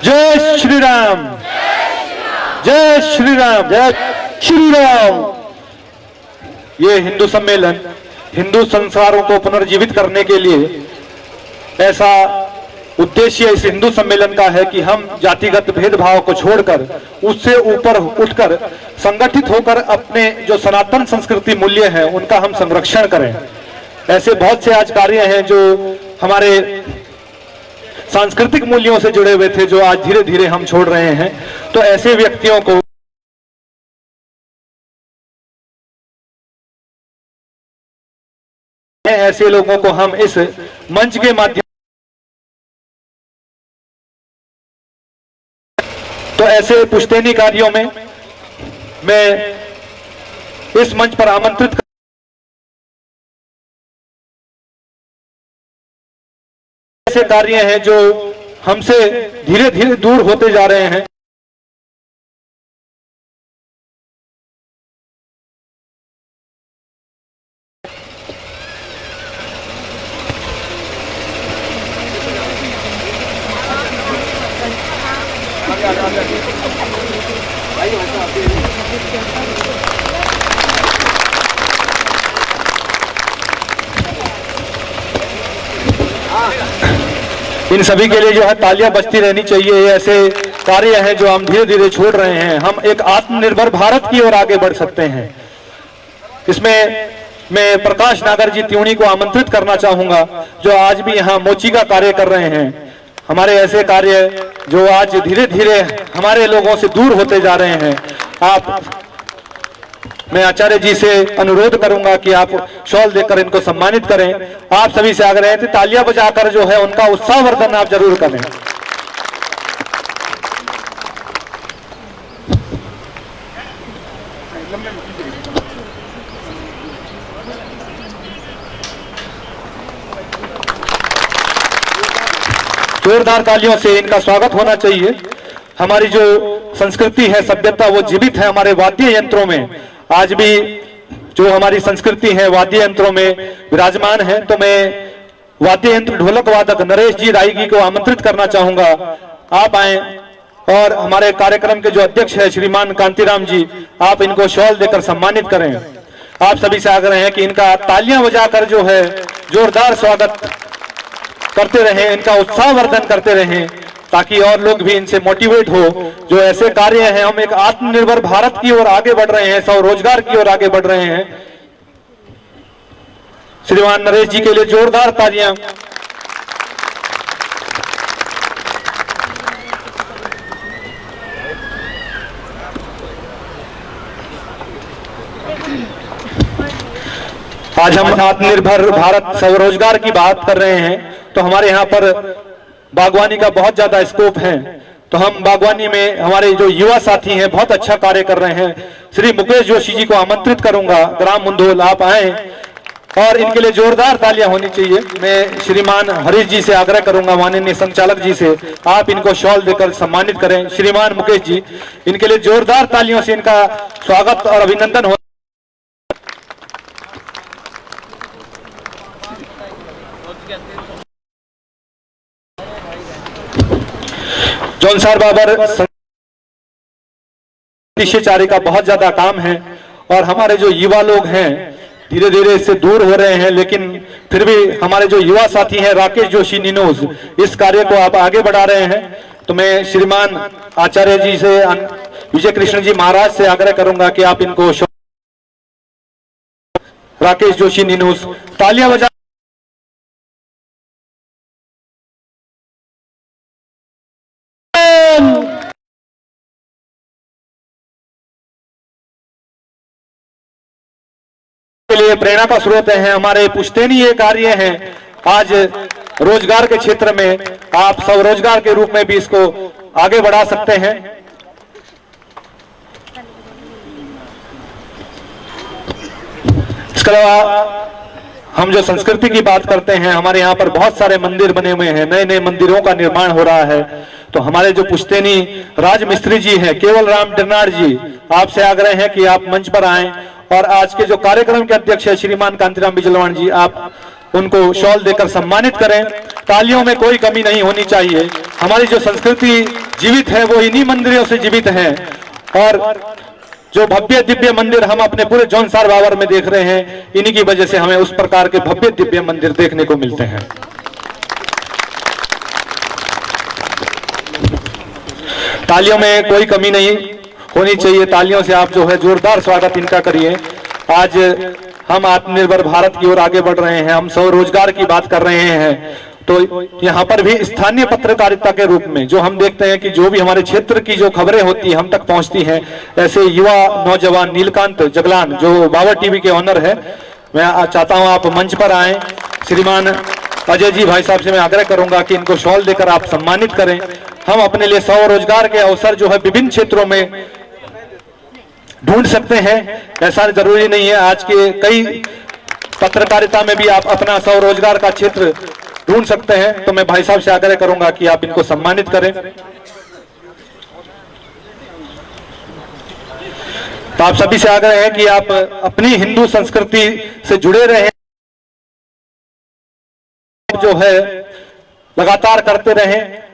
A: जय श्री राम, जय श्री राम, जय श्री राम। ये हिंदू सम्मेलन हिंदू संस्कारों को पुनर्जीवित करने के लिए, ऐसा उद्देश्य इस हिंदू सम्मेलन का है कि हम जातिगत भेदभाव को छोड़कर, उससे ऊपर उठकर संगठित होकर अपने जो सनातन संस्कृति मूल्य हैं उनका हम संरक्षण करें। ऐसे बहुत से आज कार्य हैं जो हमारे सांस्कृतिक मूल्यों से जुड़े हुए थे, जो आज धीरे धीरे हम छोड़ रहे हैं। तो ऐसे व्यक्तियों को, ऐसे लोगों को हम इस मंच के माध्यम, तो ऐसे पुश्तैनी कार्यों में मैं इस मंच पर आमंत्रित, ऐसे कार्य हैं जो हमसे धीरे धीरे दूर होते जा रहे हैं। इन सभी के लिए जो है तालियां बजती रहनी चाहिए। ये ऐसे कार्य हैं जो हम धीरे धीरे छोड़ रहे हैं। हम एक आत्मनिर्भर भारत की ओर आगे बढ़ सकते हैं। इसमें मैं प्रकाश नागर जी त्यूणी को आमंत्रित करना चाहूंगा, जो आज भी यहाँ मोची का कार्य कर रहे हैं। हमारे ऐसे कार्य जो आज धीरे धीरे हमारे लोगों से दूर होते जा रहे हैं। मैं आचार्य जी से अनुरोध करूंगा कि आप शॉल देकर इनको सम्मानित करें। आप सभी से आग्रह है, तालियां बजाकर जो है उनका उत्साहवर्धन आप जरूर करें। जोरदार तालियों से इनका स्वागत होना चाहिए। हमारी जो संस्कृति है, सभ्यता, वो जीवित है हमारे वाद्य यंत्रों में। आज भी जो हमारी संस्कृति है वाद्य यंत्रों में विराजमान है। तो मैं वाद्य यंत्र ढोलक वादक नरेश जी रायगी को आमंत्रित करना चाहूंगा, आप आए। और हमारे कार्यक्रम के जो अध्यक्ष है श्रीमान कांतिराम जी, आप इनको शॉल देकर सम्मानित करें। आप सभी से आग्रह है कि इनका तालियां बजाकर जो है जोरदार स्वागत करते रहें, इनका उत्साहवर्धन करते रहें, ताकि और लोग भी इनसे मोटिवेट हो। जो ऐसे कार्य हैं, हम एक आत्मनिर्भर भारत की ओर आगे बढ़ रहे हैं, स्वरोजगार की ओर आगे बढ़ रहे हैं। श्रीमान नरेश जी के लिए जोरदार तालियां। आज हम आत्मनिर्भर भारत स्वरोजगार की बात कर रहे हैं, तो हमारे यहाँ पर बागवानी का बहुत ज्यादा स्कोप है। तो हम बागवानी में हमारे जो युवा साथी हैं बहुत अच्छा कार्य कर रहे हैं। श्री मुकेश जोशी जी को आमंत्रित करूंगा, ग्राम मुंदोल, आप आए और इनके लिए जोरदार तालियां होनी चाहिए। मैं श्रीमान हरीश जी से आग्रह करूंगा, माननीय संचालक जी से, आप इनको शॉल देकर सम्मानित करें। श्रीमान मुकेश जी, इनके लिए जोरदार तालियों से इनका स्वागत और अभिनंदन हो। जौनसार बाबर चारे का बहुत ज्यादा काम है और हमारे जो युवा लोग हैं धीरे धीरे इससे दूर हो रहे हैं, लेकिन फिर भी हमारे जो युवा साथी हैं राकेश जोशी निनोज, इस कार्य को आप आगे बढ़ा रहे हैं। तो मैं श्रीमान आचार्य जी से, विजय कृष्ण जी महाराज से आग्रह करूंगा कि आप इनको राकेश जोशी निनोज तालियां बजा। के लिए प्रेरणा का स्रोत हैं, हमारे पुश्तैनी ये कार्य हैं। आज रोजगार के क्षेत्र में आप स्वरोजगार के रूप में भी इसको आगे बढ़ा सकते हैं। इसके अलावा हम जो संस्कृति की बात करते हैं, हमारे यहाँ पर बहुत सारे मंदिर बने हुए हैं, नए नए मंदिरों का निर्माण हो रहा है। तो हमारे जो पुश्तैनी राज मिस्त्री जी हैं केवल राम डिरनार जी, आपसे आग्रह है कि आप मंच पर आएं और आज के जो कार्यक्रम के अध्यक्ष है श्रीमान कांतिराम बिजलवान जी, आप उनको शॉल देकर सम्मानित करें। तालियों में कोई कमी नहीं होनी चाहिए। हमारी जो संस्कृति जीवित है वो इन्हीं मंदिरों से जीवित है और जो भव्य दिव्य मंदिर हम अपने पूरे जौनसार बाबर में देख रहे हैं, इन्हीं की वजह से हमें उस प्रकार के भव्य दिव्य मंदिर देखने को मिलते हैं। तालियों में कोई कमी नहीं होनी चाहिए, तालियों से आप जो है जोरदार स्वागत इनका करिए। आज हम आत्मनिर्भर भारत की ओर आगे बढ़ रहे हैं, हम स्वरोजगार की बात कर रहे हैं। तो यहाँ पर भी स्थानीय पत्रकारिता के रूप में जो हम देखते हैं कि जो भी हमारे क्षेत्र की जो खबरें होती हैं हम तक पहुंचती हैं, ऐसे युवा नौजवान नीलकांत जगलान जो बाबर टीवी के ऑनर है, मैं चाहता हूं आप मंच पर आए। श्रीमान अजय जी भाई साहब से मैं आग्रह करूंगा कि इनको शॉल देकर आप सम्मानित करें। हम अपने लिए स्वरोजगार के अवसर जो है विभिन्न क्षेत्रों में ढूंढ सकते हैं, ऐसा जरूरी नहीं है। आज के कई पत्रकारिता में भी आप अपना स्वरोजगार का क्षेत्र ढूंढ सकते हैं। तो मैं भाई साहब से आग्रह करूंगा कि आप इनको सम्मानित करें। तो आप सभी से आग्रह है कि आप अपनी हिंदू संस्कृति से जुड़े रहें, जो है लगातार करते रहें,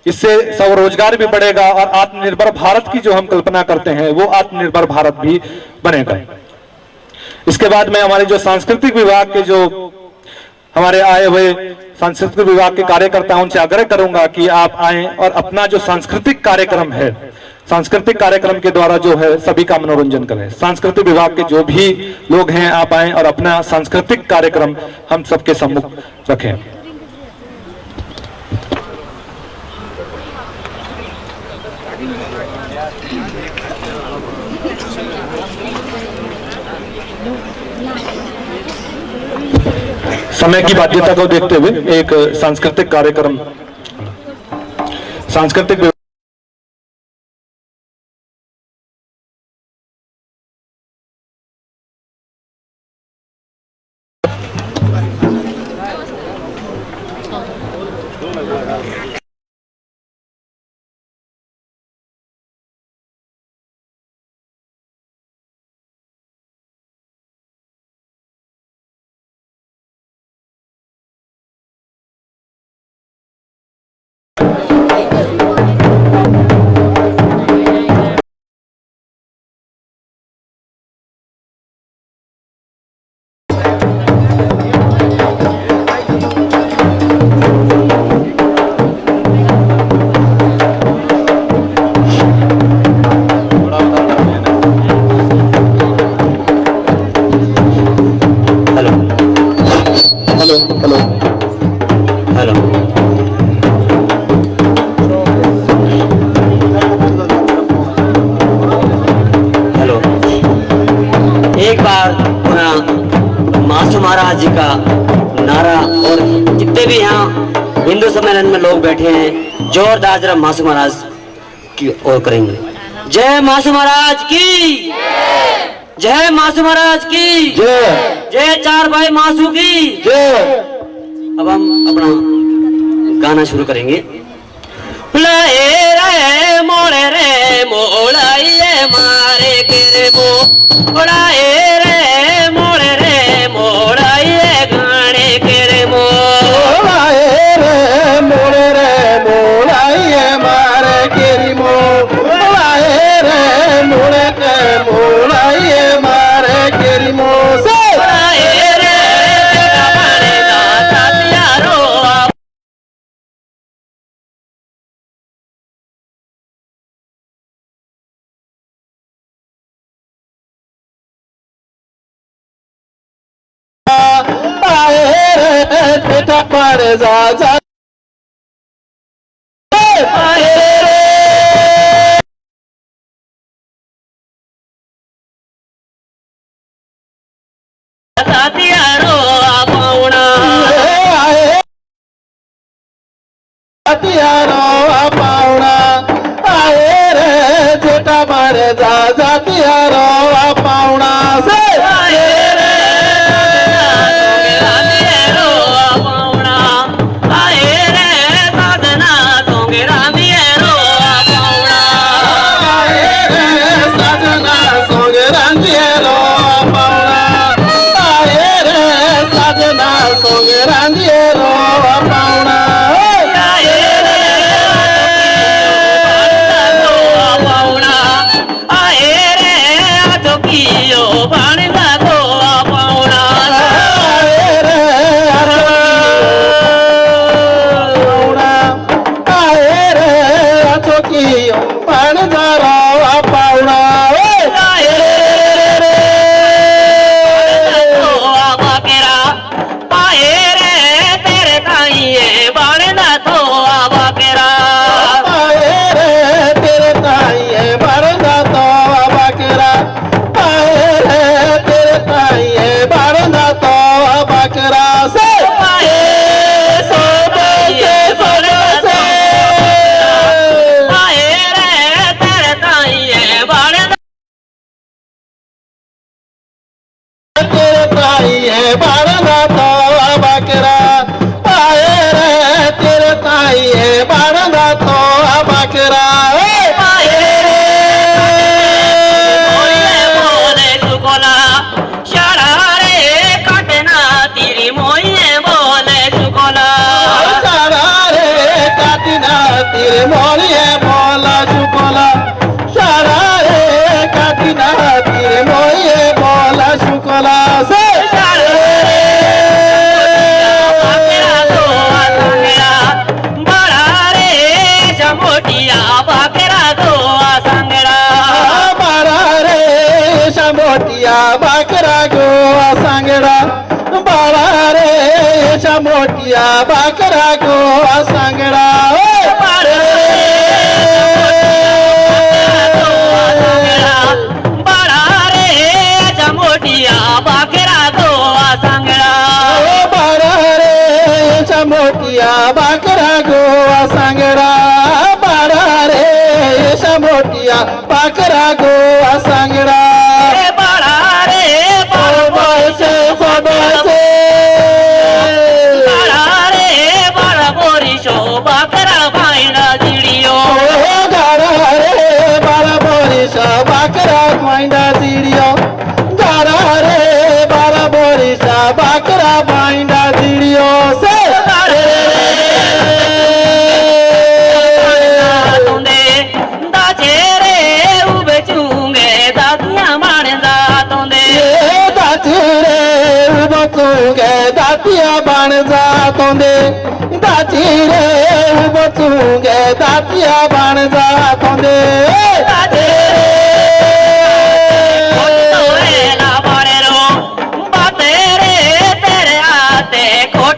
A: इससे स्वरोजगार भी बढ़ेगा और आत्मनिर्भर भारत की जो हम कल्पना करते हैं वो आत्मनिर्भर भारत भी बनेगा। इसके बाद में हमारे जो सांस्कृतिक विभाग के जो हमारे आए हुए सांस्कृतिक विभाग के कार्यकर्ता हैं, उनसे आग्रह करूंगा कि आप आएं और अपना जो सांस्कृतिक कार्यक्रम है, सांस्कृतिक कार्यक्रम के द्वारा जो है सभी का मनोरंजन करें। सांस्कृतिक विभाग के जो भी लोग हैं आप आएं और अपना सांस्कृतिक कार्यक्रम हम सबके सम्मुख रखें। समय की बाध्यता को देखते हुए एक सांस्कृतिक कार्यक्रम, सांस्कृतिक
B: हेलो
D: हेलो। हेलो। एक बार पुनः मासू महाराज जी का नारा और जितने भी यहाँ हिंदू सम्मेलन में लोग बैठे हैं जोरदार जरा मासू महाराज की ओर करेंगे। जय मासू महाराज की, जय मासू महाराज की,
B: जय
D: जय चार भाई मासू की।
B: जय।
D: अब हम अपना गाना शुरू करेंगे। लाए रे मोड़े रे मोड़ाइए मारे के रे मो, उड़ाए रे मोड़े रे मोड़ाइए गाने के रे मो,
B: मोड़ाए रे मोड़े रे मोड़ाइए मारे केरी मो, मोड़ाए रे मोड़े के मोड़ाइए मारे केरी मो से
D: उड़ाए रे हमारे दाता यारो।
B: आए रे बेटा पर जा जा आए रे
D: दातियारो पाउना
B: आए हथियारो पाउना आए रे बेटा पर जा जा हथियारो पाउना से आए रे
D: रामियरो पाउना, आए रे साधना सोंगे रामियरो पाउना,
B: आए रे सजना सोंग रंजिero पाउना आए रे सजना सोंग रंजिero पाउना
D: आए रे पाउना, आए रे चौकियो बाणदा को पाउना,
B: आए रे पाउना आए रे चौकियो पाणदारो पाउना
D: आए रे तो बाकेरा, आए रे तेरे काइए बाणदा तो बाकेरा,
B: आए रे तेरे ताईए बारंदा तो बाकरा आए रे तेरे ताईए बारंदा तो बाकरा से आए सोबे से
D: आए रे तेरे काइए बाणदा
B: तेरे ताईए बारंदा तो बाकरा आए रे तेरे ताईए बारंदा तो बाकरा आए
D: मोये बोले चुकोला शारा रे काटना तेरी मोये बोले चुकोला
B: सारा रे काटिना तेरे मोरिए बोला शुकोला सारा रे काटिना तेरे मोरिए बोला शुकोला से
D: बाकेरा तो आसंगड़ा बड़ा रे जमोटिया बाकेरा तो आसंगड़ा
B: बारा रे शमोटिया बाकरा गो सांगड़ा बारा रे शमोटिया बाकरा गो सांगड़ा
D: बड़ा रे जमोटिया बाकेरा तो आसंगड़ा
B: बारा रे शमोटिया बाकरा गो सांगड़ा बारा रे शमोटिया बाकरा गो सांगड़ा
D: बड़ा रे
B: बसे बसे
D: बड़ा रे बड़ा बोरिशो बाकरा भाईना जिड़ियो
B: गारा रे बारा बोरिसा बाकरा माइंडा सीढ़ियो गारा रे बारा बोरिसा बाकरा माइंडा सीढ़ियो से
D: तुंदे दाचे रे उबे चूंगे दातिया माणदा तुंदे
B: दाचीरे बचूंगे दातिया बन जा तोंदे दाचीरे बचूंगे दातिया बन जा तोंदे
D: ला बड़े रो बाते रे तेरे आते खोट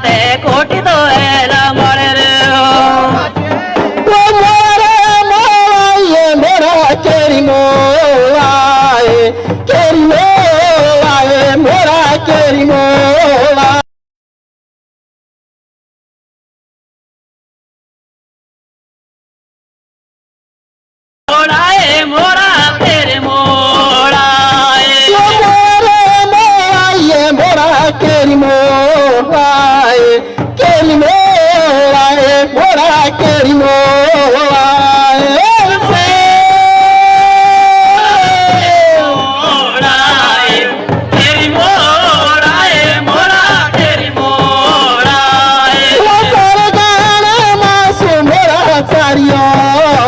D: ते कोटि तो एला मोरे रे
B: वो मोरा मोरा ये मोरा केरी मोरा ये मोरा केरी मोरा
D: मोड़ा ए मोड़ा तेरे मोड़ा
B: ये मोरा केरी मोरा केरी मोरा ये मोरा केरी मोरा
D: तेरी मोड़ा ए मोड़ा तेरी मोड़ा
B: वो कर गाना मासू मोरा चारियो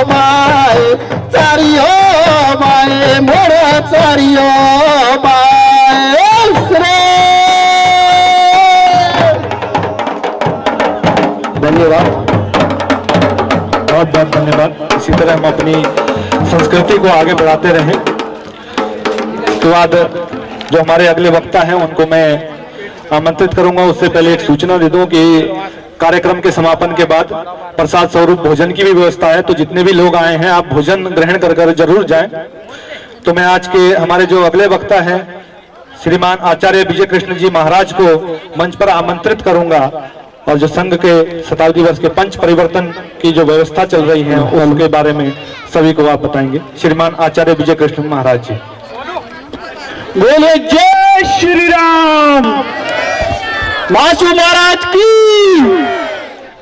B: माए मोरा चारियो माए रे।
A: धन्यवाद, बहुत बहुत धन्यवाद। इसी तरह हम अपनी संस्कृति को आगे बढ़ाते रहें। इसके बाद जो हमारे अगले वक्ता हैं उनको मैं आमंत्रित करूंगा। उससे पहले एक सूचना दे दूं कि कार्यक्रम के समापन के बाद प्रसाद स्वरूप भोजन की भी व्यवस्था है, तो जितने भी लोग आए हैं आप भोजन ग्रहण कर जरूर जाएं। तो मैं आज के हमारे जो अगले वक्ता हैं श्रीमान आचार्य विजय कृष्ण जी महाराज को मंच पर आमंत्रित करूंगा और जो संघ के शताब्दी वर्ष के पंच परिवर्तन की जो व्यवस्था चल रही है उनके बारे में सभी को आप बताएंगे। श्रीमान आचार्य विजय कृष्ण महाराज जी।
B: बोले जय श्री राम। मासू महाराज की,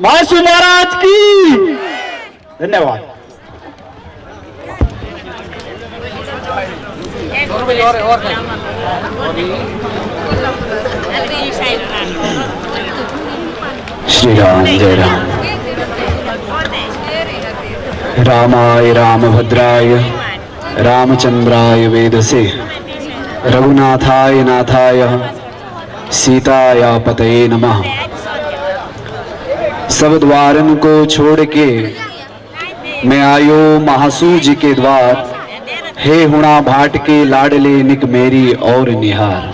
B: मासू महाराज की।
A: धन्यवाद।
E: श्री राम जय राम। रामाय रामभद्राय रामचंद्राय वेदसे रघुनाथाय नाथाय सीताया पतये नमः। सब द्वारन को छोड़ के मैं आयो महासू जी के द्वार, हे हुणा भाट के लाडले निक मेरी और निहार।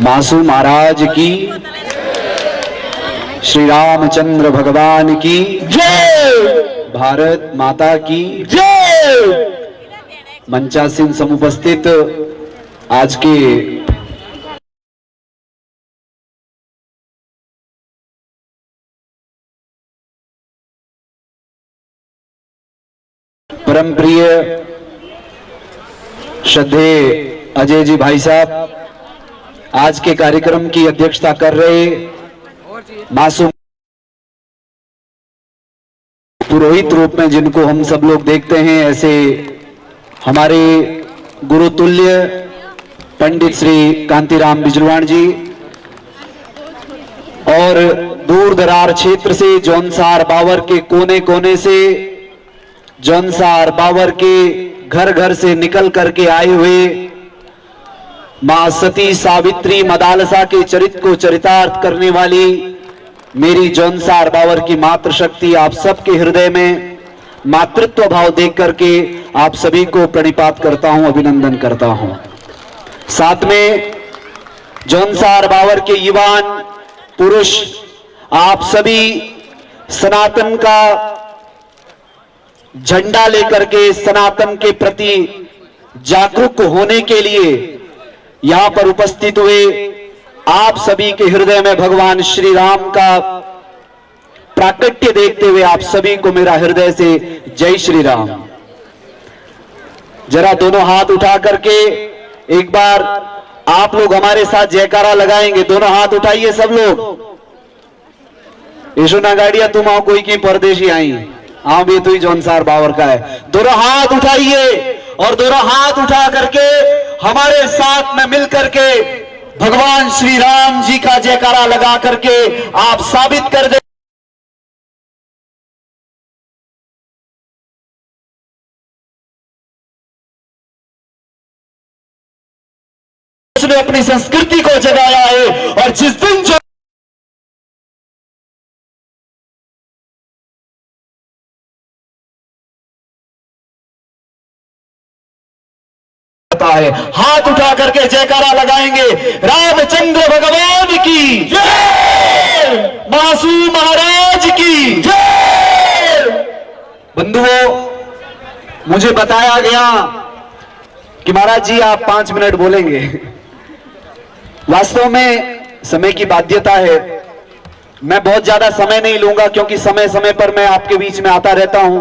E: मासू महाराज की, श्री रामचंद्र भगवान की
B: जय,
E: भारत माता की
B: जय।
E: मंचासीन समुपस्थित आज के परम प्रिय श्रद्धेय अजय जी भाई साहब, आज के कार्यक्रम की अध्यक्षता कर रहे मासूम पुरोहित रूप में जिनको हम सब लोग देखते हैं, ऐसे हमारे गुरुतुल्य पंडित श्री कांतिराम बिजलवाण जी और दूर दरार क्षेत्र से जौनसार बावर के कोने कोने से, जौनसार बावर के घर घर से निकल करके आए हुए मां सती सावित्री मदालसा के चरित्र को चरितार्थ करने वाली मेरी जौनसार बावर की मातृशक्ति आप सबके हृदय में मातृत्व भाव देख करके आप सभी को प्रणिपात करता हूं, अभिनंदन करता हूं। साथ में जौनसार बावर के युवान पुरुष आप सभी सनातन का झंडा लेकर के सनातन के प्रति जागरूक होने के लिए यहां पर उपस्थित हुए आप सभी के हृदय में भगवान श्री राम का प्राकट्य देखते हुए आप सभी को मेरा हृदय से जय श्री राम। जरा दोनों हाथ उठा करके एक बार आप लोग हमारे साथ जयकारा लगाएंगे। दोनों हाथ उठाइए सब लोग। यशुना गाड़िया तुम आओ कोई की परदेशी आई, हाँ भी तो ही जौनसार बावर का है। दोनों हाथ उठाइए और दोनों हाथ उठा करके हमारे साथ में मिल करके भगवान श्री राम जी का जयकारा लगा करके आप साबित कर दे उसने अपनी संस्कृति को जगाया है। और जिस दिन जो है, हाथ उठा करके जयकारा लगाएंगे। रामचंद्र भगवान की जय। मासू महाराज की जय। बंधुओं, मुझे बताया गया कि महाराज जी आप 5 मिनट बोलेंगे। वास्तव में समय की बाध्यता है, मैं बहुत ज्यादा समय नहीं लूंगा क्योंकि समय समय पर मैं आपके बीच में आता रहता हूं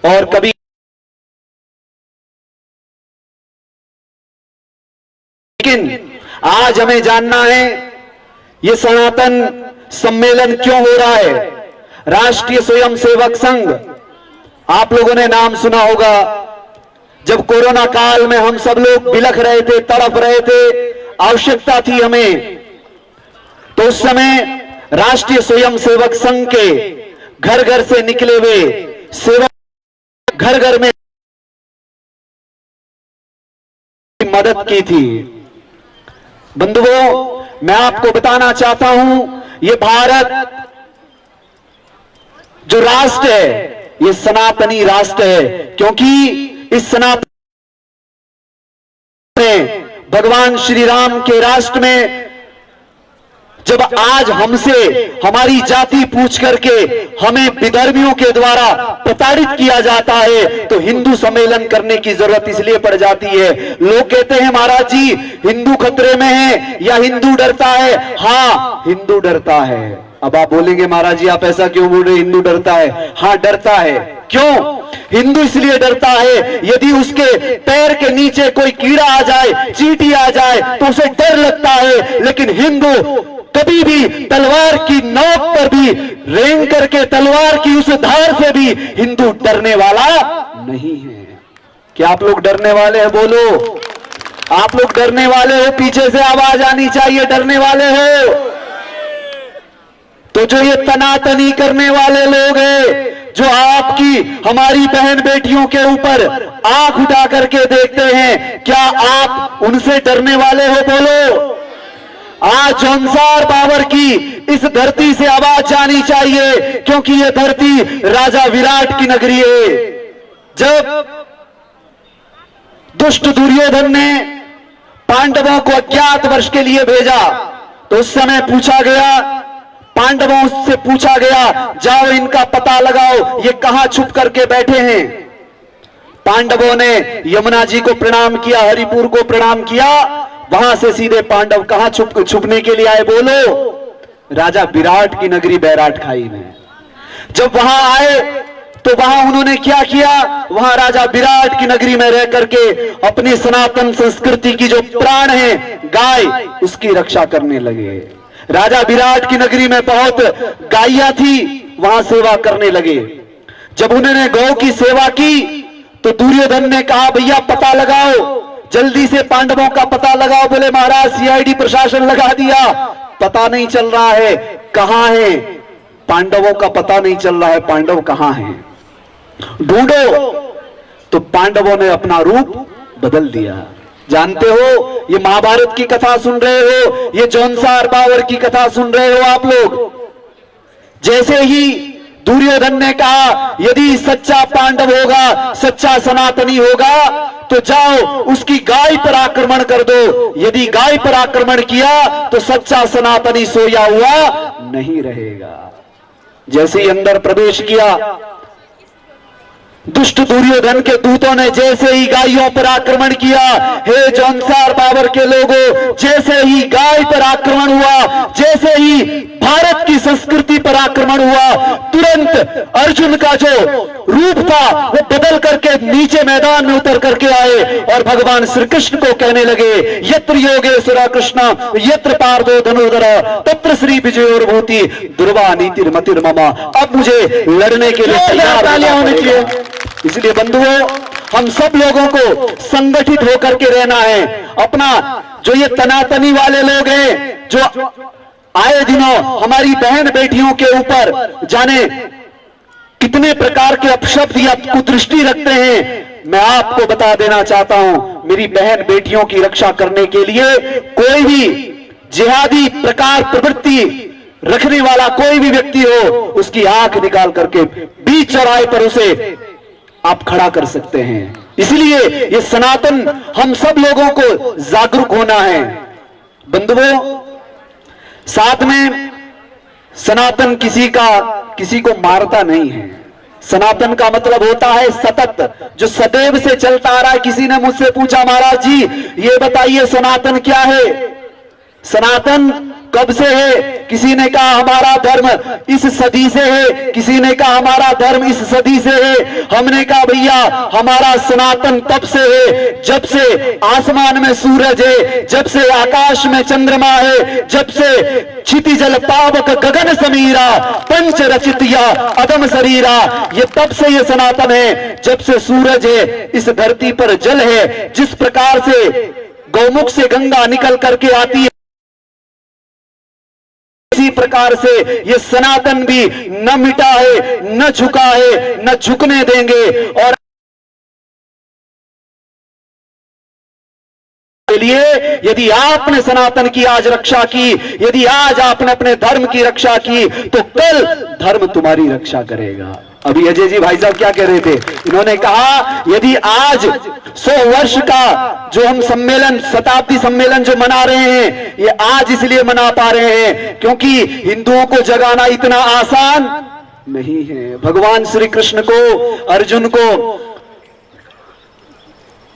E: और कभी लेकिन आज हमें जानना है ये सनातन सम्मेलन क्यों हो रहा है। राष्ट्रीय स्वयंसेवक संघ, आप लोगों ने नाम सुना होगा। जब कोरोना काल में हम सब लोग बिलख रहे थे, तड़प रहे थे, आवश्यकता थी हमें, तो उस समय राष्ट्रीय स्वयंसेवक संघ के घर घर से निकले हुए सेवक घर घर में मदद की थी। बंधुओं, मैं आपको बताना चाहता हूं, ये भारत जो राष्ट्र है ये सनातनी राष्ट्र है, क्योंकि इस सनातन में भगवान श्री राम के राष्ट्र में जब आज हमसे हमारी जाति पूछ करके हमें विधर्मियों के द्वारा प्रताड़ित किया जाता है तो हिंदू सम्मेलन करने की जरूरत इसलिए पड़ जाती है। लोग कहते हैं महाराज जी हिंदू खतरे में है या हिंदू डरता है। हाँ, हिंदू डरता है। अब आप बोलेंगे महाराज जी आप ऐसा क्यों बोल रहे, हिंदू डरता है? हाँ, डरता है। क्यों हिंदू इसलिए डरता है, यदि उसके पैर के नीचे कोई कीड़ा आ जाए, चींटी आ जाए तो उसे डर लगता है, लेकिन हिंदू कभी भी तलवार की नोक पर भी रेंग करके तलवार की उस धार से भी हिंदू डरने वाला नहीं है। क्या आप लोग डरने वाले हैं? बोलो, आप लोग डरने वाले हो? पीछे से आवाज आनी चाहिए, डरने वाले हो? तो जो ये तनातनी करने वाले लोग हैं, जो आपकी हमारी बहन बेटियों के ऊपर आंख उठा करके देखते हैं, क्या आप उनसे डरने वाले हो? बोलो। आज जौनसार बाबर की इस धरती से आवाज जानी चाहिए, क्योंकि ये धरती राजा विराट की नगरी है। जब दुष्ट दुर्योधन ने पांडवों को अज्ञात वर्ष के लिए भेजा तो उस समय पूछा गया, पांडवों से पूछा गया जाओ इनका पता लगाओ, ये कहां छुप करके बैठे हैं। पांडवों ने यमुना जी को प्रणाम किया, हरिपुर को प्रणाम किया, वहां से सीधे पांडव कहां छुपने के लिए आए? बोलो, राजा विराट की नगरी बैराट खाई में। जब वहां आए तो वहां उन्होंने क्या किया? वहां राजा विराट की नगरी में रह करके अपनी सनातन संस्कृति की जो प्राण है गाय, उसकी रक्षा करने लगे। राजा विराट की नगरी में बहुत गायियां थी, वहां सेवा करने लगे। जब उन्होंने गौ की सेवा की तो दुर्योधन ने कहा भैया पता लगाओ, जल्दी से पांडवों का पता लगाओ। बोले महाराज सीआईडी प्रशासन लगा दिया, पता नहीं चल रहा है, कहां है? पांडवों का पता नहीं चल रहा है, पांडव कहां हैं? ढूंढो। तो पांडवों ने अपना रूप बदल दिया। जानते हो, ये महाभारत की कथा सुन रहे हो, ये जौनसार बावर की कथा सुन रहे हो आप लोग। जैसे ही दुर्योधन ने कहा यदि सच्चा पांडव होगा, सच्चा सनातनी होगा तो जाओ उसकी गाय पर आक्रमण कर दो। यदि गाय पर आक्रमण किया तो सच्चा सनातनी सोया हुआ नहीं रहेगा। जैसे ही अंदर प्रवेश किया, दुष्ट दुर्योधन के दूतों ने जैसे ही गायों पर आक्रमण किया, हे जौनसार बाबर के लोगों, जैसे ही गाय पर आक्रमण हुआ, जैसे ही भारत की संस्कृति पर आक्रमण हुआ, तुरंत अर्जुन का जो रूप था वो बदल करके नीचे मैदान में उतर करके आए और भगवान श्री कृष्ण को कहने लगे, यत्र योगेश्वर कृष्ण यत्र पार्थो धनुर्धर तत्र श्री विजयोर्भूति दुर्वा नीतिर्मतिर्ममा। अब मुझे लड़ने के लिए तैयार होना चाहिए। इसलिए बंधुओं, हम सब लोगों को संगठित होकर के रहना है। अपना जो ये तनातनी वाले लोग हैं, जो आए दिनों हमारी बहन बेटियों के ऊपर जाने कितने प्रकार के अपशब्द या कुदृष्टि रखते हैं, मैं आपको बता देना चाहता हूं, मेरी बहन बेटियों की रक्षा करने के लिए कोई भी जिहादी प्रकार प्रवृत्ति रखने वाला कोई भी व्यक्ति हो, उसकी आंख निकाल करके बीच चौराहे पर उसे आप खड़ा कर सकते हैं। इसलिए ये सनातन हम सब लोगों को जागरूक होना है। बंधुओं, साथ में सनातन किसी को मारता नहीं है। सनातन का मतलब होता है सतत, जो सदैव से चलता आ रहा है। किसी ने मुझसे पूछा, महाराज जी ये बताइए सनातन क्या है? सनातन कब से है? किसी ने कहा हमारा धर्म इस सदी से है, किसी ने कहा हमारा धर्म इस सदी से है। हमने कहा भैया हमारा सनातन तब से है जब से आसमान में सूरज है, जब से आकाश में चंद्रमा है, जब से क्षितिजल पावक गगन समीरा पंच रचितिया अदम शरीरा। ये तब से ये सनातन है जब से सूरज है, इस धरती पर जल है। जिस प्रकार से गौमुख से गंगा निकल करके आती है, इसी प्रकार से ये सनातन भी न मिटा है, न झुका है, न झुकने देंगे। और के लिए यदि आपने सनातन की आज रक्षा की, यदि आज आपने अपने धर्म की रक्षा की, तो कल धर्म तुम्हारी रक्षा करेगा। अभी अजय जी भाई साहब क्या कह रहे थे? इन्होंने कहा यदि आज 100 वर्ष का जो हम सम्मेलन, शताब्दी सम्मेलन जो मना रहे हैं, ये आज इसलिए मना पा रहे हैं क्योंकि हिंदुओं को जगाना इतना आसान नहीं है। भगवान श्री कृष्ण को, अर्जुन को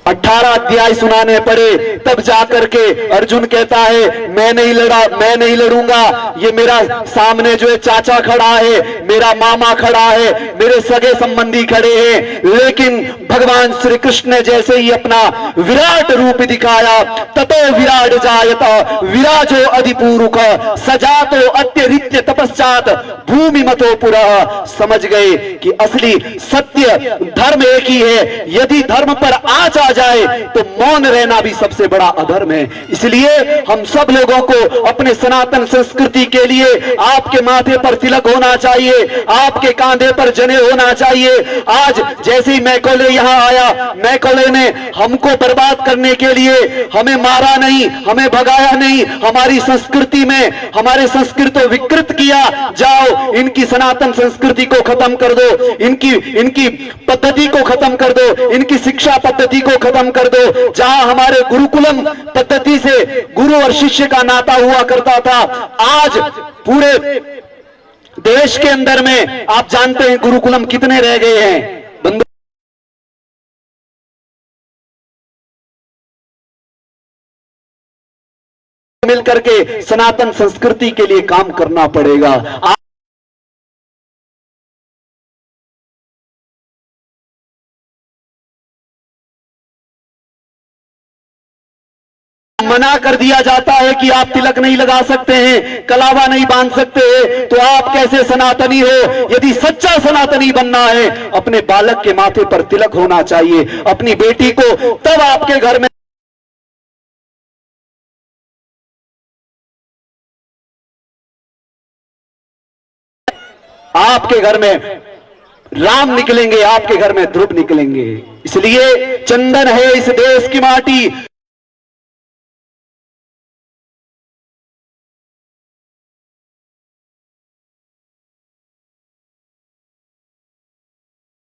E: 18 अध्याय सुनाने पड़े, तब जाकर के अर्जुन कहता है मैं नहीं लड़ा, मैं नहीं लड़ूंगा। ये मेरा सामने जो है चाचा खड़ा है, मेरा मामा खड़ा है, मेरे सगे संबंधी खड़े हैं। लेकिन भगवान श्री कृष्ण ने जैसे ही अपना विराट रूप दिखाया, ततो विराट जायता विराजो अधिपूरुक सजातो अत्यरित्य तपश्चात भूमि मतो पुरः। समझ गए कि असली सत्य धर्म एक ही है। यदि धर्म पर आँच आ जाए तो मौन रहना भी सबसे बड़ा अधर्म है। इसलिए हम सब लोगों को अपने सनातन संस्कृति के लिए आपके माथे पर तिलक होना चाहिए, आपके कांधे पर जने होना चाहिए। आज जैसे ही मैकॉले यहां आया, मैकॉले ने हमको बर्बाद करने के लिए हमें मारा नहीं, हमें भगाया नहीं, हमारी संस्कृति में हमारे संस्कृति को विकृत किया। जाओ इनकी सनातन संस्कृति को खत्म कर दो, इनकी पद्धति को खत्म कर दो, इनकी शिक्षा पद्धति को खत्म कर दो। जहां हमारे गुरुकुलम पद्धति से गुरु और शिष्य का नाता हुआ करता था, आज पूरे देश के अंदर में आप जानते हैं गुरुकुलम कितने रह गए हैं। बंधु मिलकर के सनातन संस्कृति के लिए काम करना पड़ेगा। मना कर दिया जाता है कि आप तिलक नहीं लगा सकते हैं, कलावा नहीं बांध सकते हैं, तो आप कैसे सनातनी हो? यदि सच्चा सनातनी बनना है, अपने बालक के माथे पर तिलक होना चाहिए। अपनी बेटी को तब आपके घर में आपके घर में राम निकलेंगे, आपके घर में ध्रुव निकलेंगे। इसलिए चंदन है इस देश की माटी,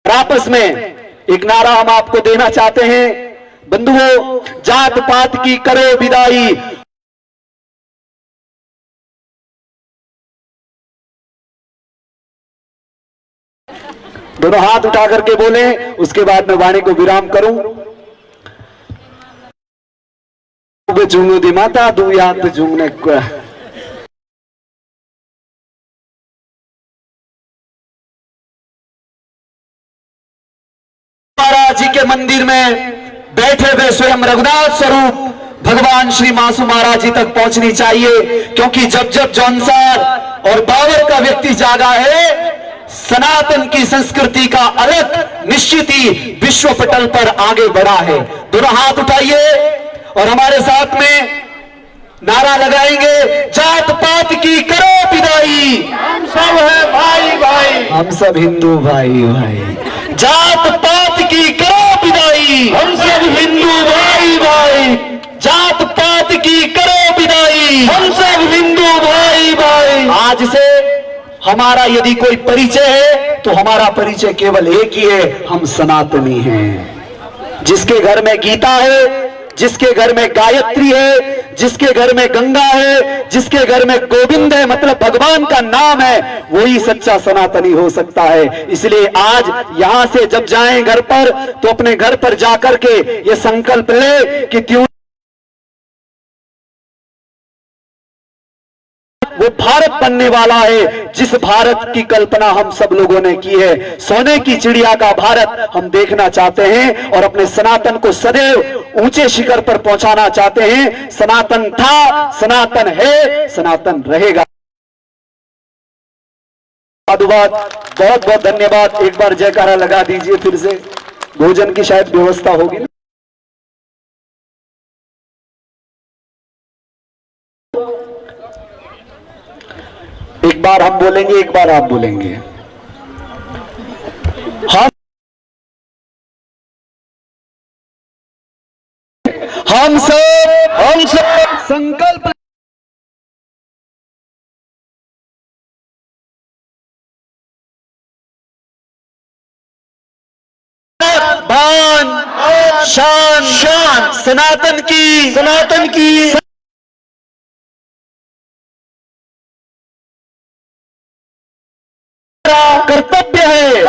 E: आपस में एक नारा हम आपको देना चाहते हैं। बंधुओं, जात पात की करो विदाई, दोनों हाथ उठा करके बोले, उसके बाद मैं वाणी को विराम करूं। जूंगू दी माता दू याद जूंगने को महाराज जी के मंदिर में बैठे हुए स्वयं रघुनाथ स्वरूप भगवान श्री मासू महाराज जी तक पहुंचनी चाहिए, क्योंकि जब जब जौनसार और बावर का व्यक्ति जागा है, सनातन की संस्कृति का अलग निश्चित ही विश्व पटल पर आगे बढ़ा है। दोनों हाथ उठाइए और हमारे साथ में नारा लगाएंगे, जात पात की करो विदाई, हम सब है भाई भाई, हम सब हिंदू भाई भाई। जात पात की करो विदाई, हम सब हिंदू भाई भाई। जात पात की करो विदाई, हम सब हिंदू भाई भाई। आज से हमारा यदि कोई परिचय है तो हमारा परिचय केवल एक ही है, हम सनातनी हैं। जिसके घर में गीता है जिसके घर में गायत्री है, जिसके घर में गंगा है, जिसके घर में गोविंद है, मतलब भगवान का नाम है, वही सच्चा सनातनी हो सकता है। इसलिए आज यहां से जब जाएं घर पर, तो अपने घर पर जाकर के ये संकल्प ले कि क्यों वो भारत बनने वाला है जिस भारत की कल्पना हम सब लोगों ने की है। सोने की चिड़िया का भारत हम देखना चाहते हैं और अपने सनातन को सदैव ऊंचे शिखर पर पहुंचाना चाहते हैं। सनातन था, सनातन है, सनातन रहेगा। साधुवाद, बहुत बहुत धन्यवाद। एक बार जयकारा लगा दीजिए फिर से। भोजन की शायद व्यवस्था होगी ना। एक बार हम बोलेंगे, एक बार आप बोलेंगे। हम सब संकल्प भान शान शान सनातन की कर्तव्य है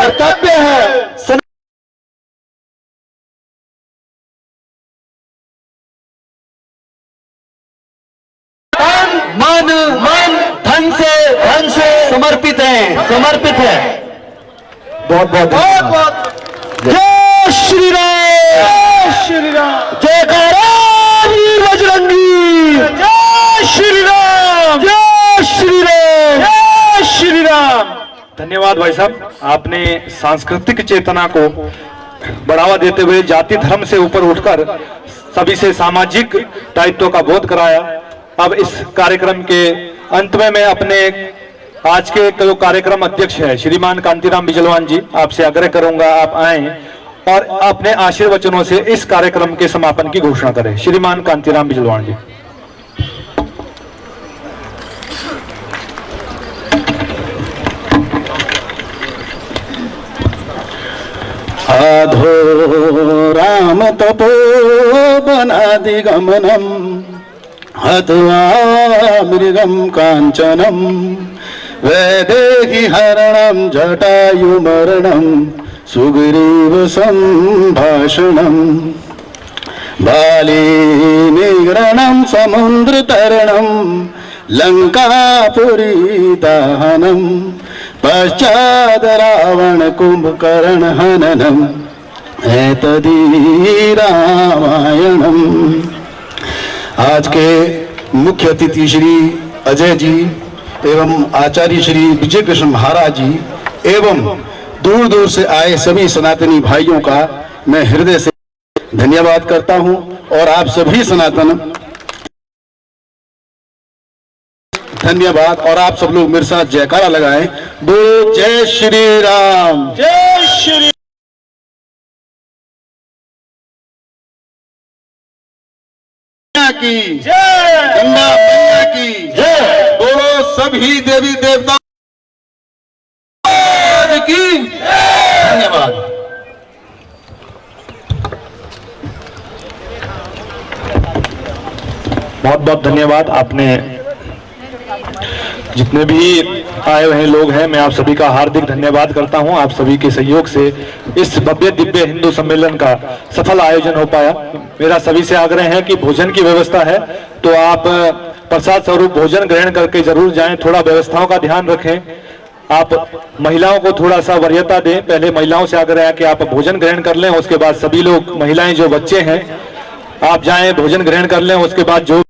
E: मन धन से समर्पित है। बहुत बहुत जय श्री राम, जयकारा वीर बजरंगी, जय श्री राम, जय श्री राम, जय श्री राम।
A: धन्यवाद भाई साहब, आपने सांस्कृतिक चेतना को बढ़ावा देते हुए जाति धर्म से ऊपर उठकर सभी से सामाजिक दायित्व का बोध कराया। अब इस कार्यक्रम के अंत में मैं अपने आज के जो कार्यक्रम अध्यक्ष है श्रीमान कांतिराम बिजलवान जी, आपसे आग्रह करूंगा आप आएं और अपने आशीर्वचनों से इस कार्यक्रम के समापन की घोषणा करें। श्रीमान कांतिराम बिजलवान जी।
B: अधो राम तपो बनादिगमनम हत्वा मृगम कांचनम वैदेही हरणम जटायुमरणम सुग्रीव संभाषणम बाली निग्रणम समुद्र तरणम लंकापुरी दहनम पश्चाद रावण कुंभकर्ण हननम एतदी रामायणम। आज के मुख्य अतिथि श्री अजय जी एवं आचार्य श्री विजय कृष्ण महाराज जी एवं दूर दूर से आए सभी सनातनी भाइयों का मैं हृदय से धन्यवाद करता हूं और आप सभी सनातन धन्यवाद। और आप सब लोग मेरे साथ जयकारा लगाएं, बोलो जय श्री राम, जय श्री की जय, गंगा मैया की जय, बोलो सभी देवी देवता की धन्यवाद।
A: बहुत बहुत धन्यवाद। आपने जितने भी आए हुए लोग हैं, मैं आप सभी का हार्दिक धन्यवाद करता हूं। आप सभी के सहयोग से इस भव्य दिव्य हिंदू सम्मेलन का सफल आयोजन हो पाया। मेरा सभी से आग्रह है कि भोजन की व्यवस्था है तो आप प्रसाद स्वरूप भोजन ग्रहण करके जरूर जाएं। थोड़ा व्यवस्थाओं का ध्यान रखें। आप महिलाओं को थोड़ा सा वरीयता दें। पहले महिलाओं से आग्रह है कि आप भोजन ग्रहण कर लें, उसके बाद सभी लोग महिलाएं जो बच्चे हैं आप जाएं भोजन ग्रहण कर लें, उसके बाद जो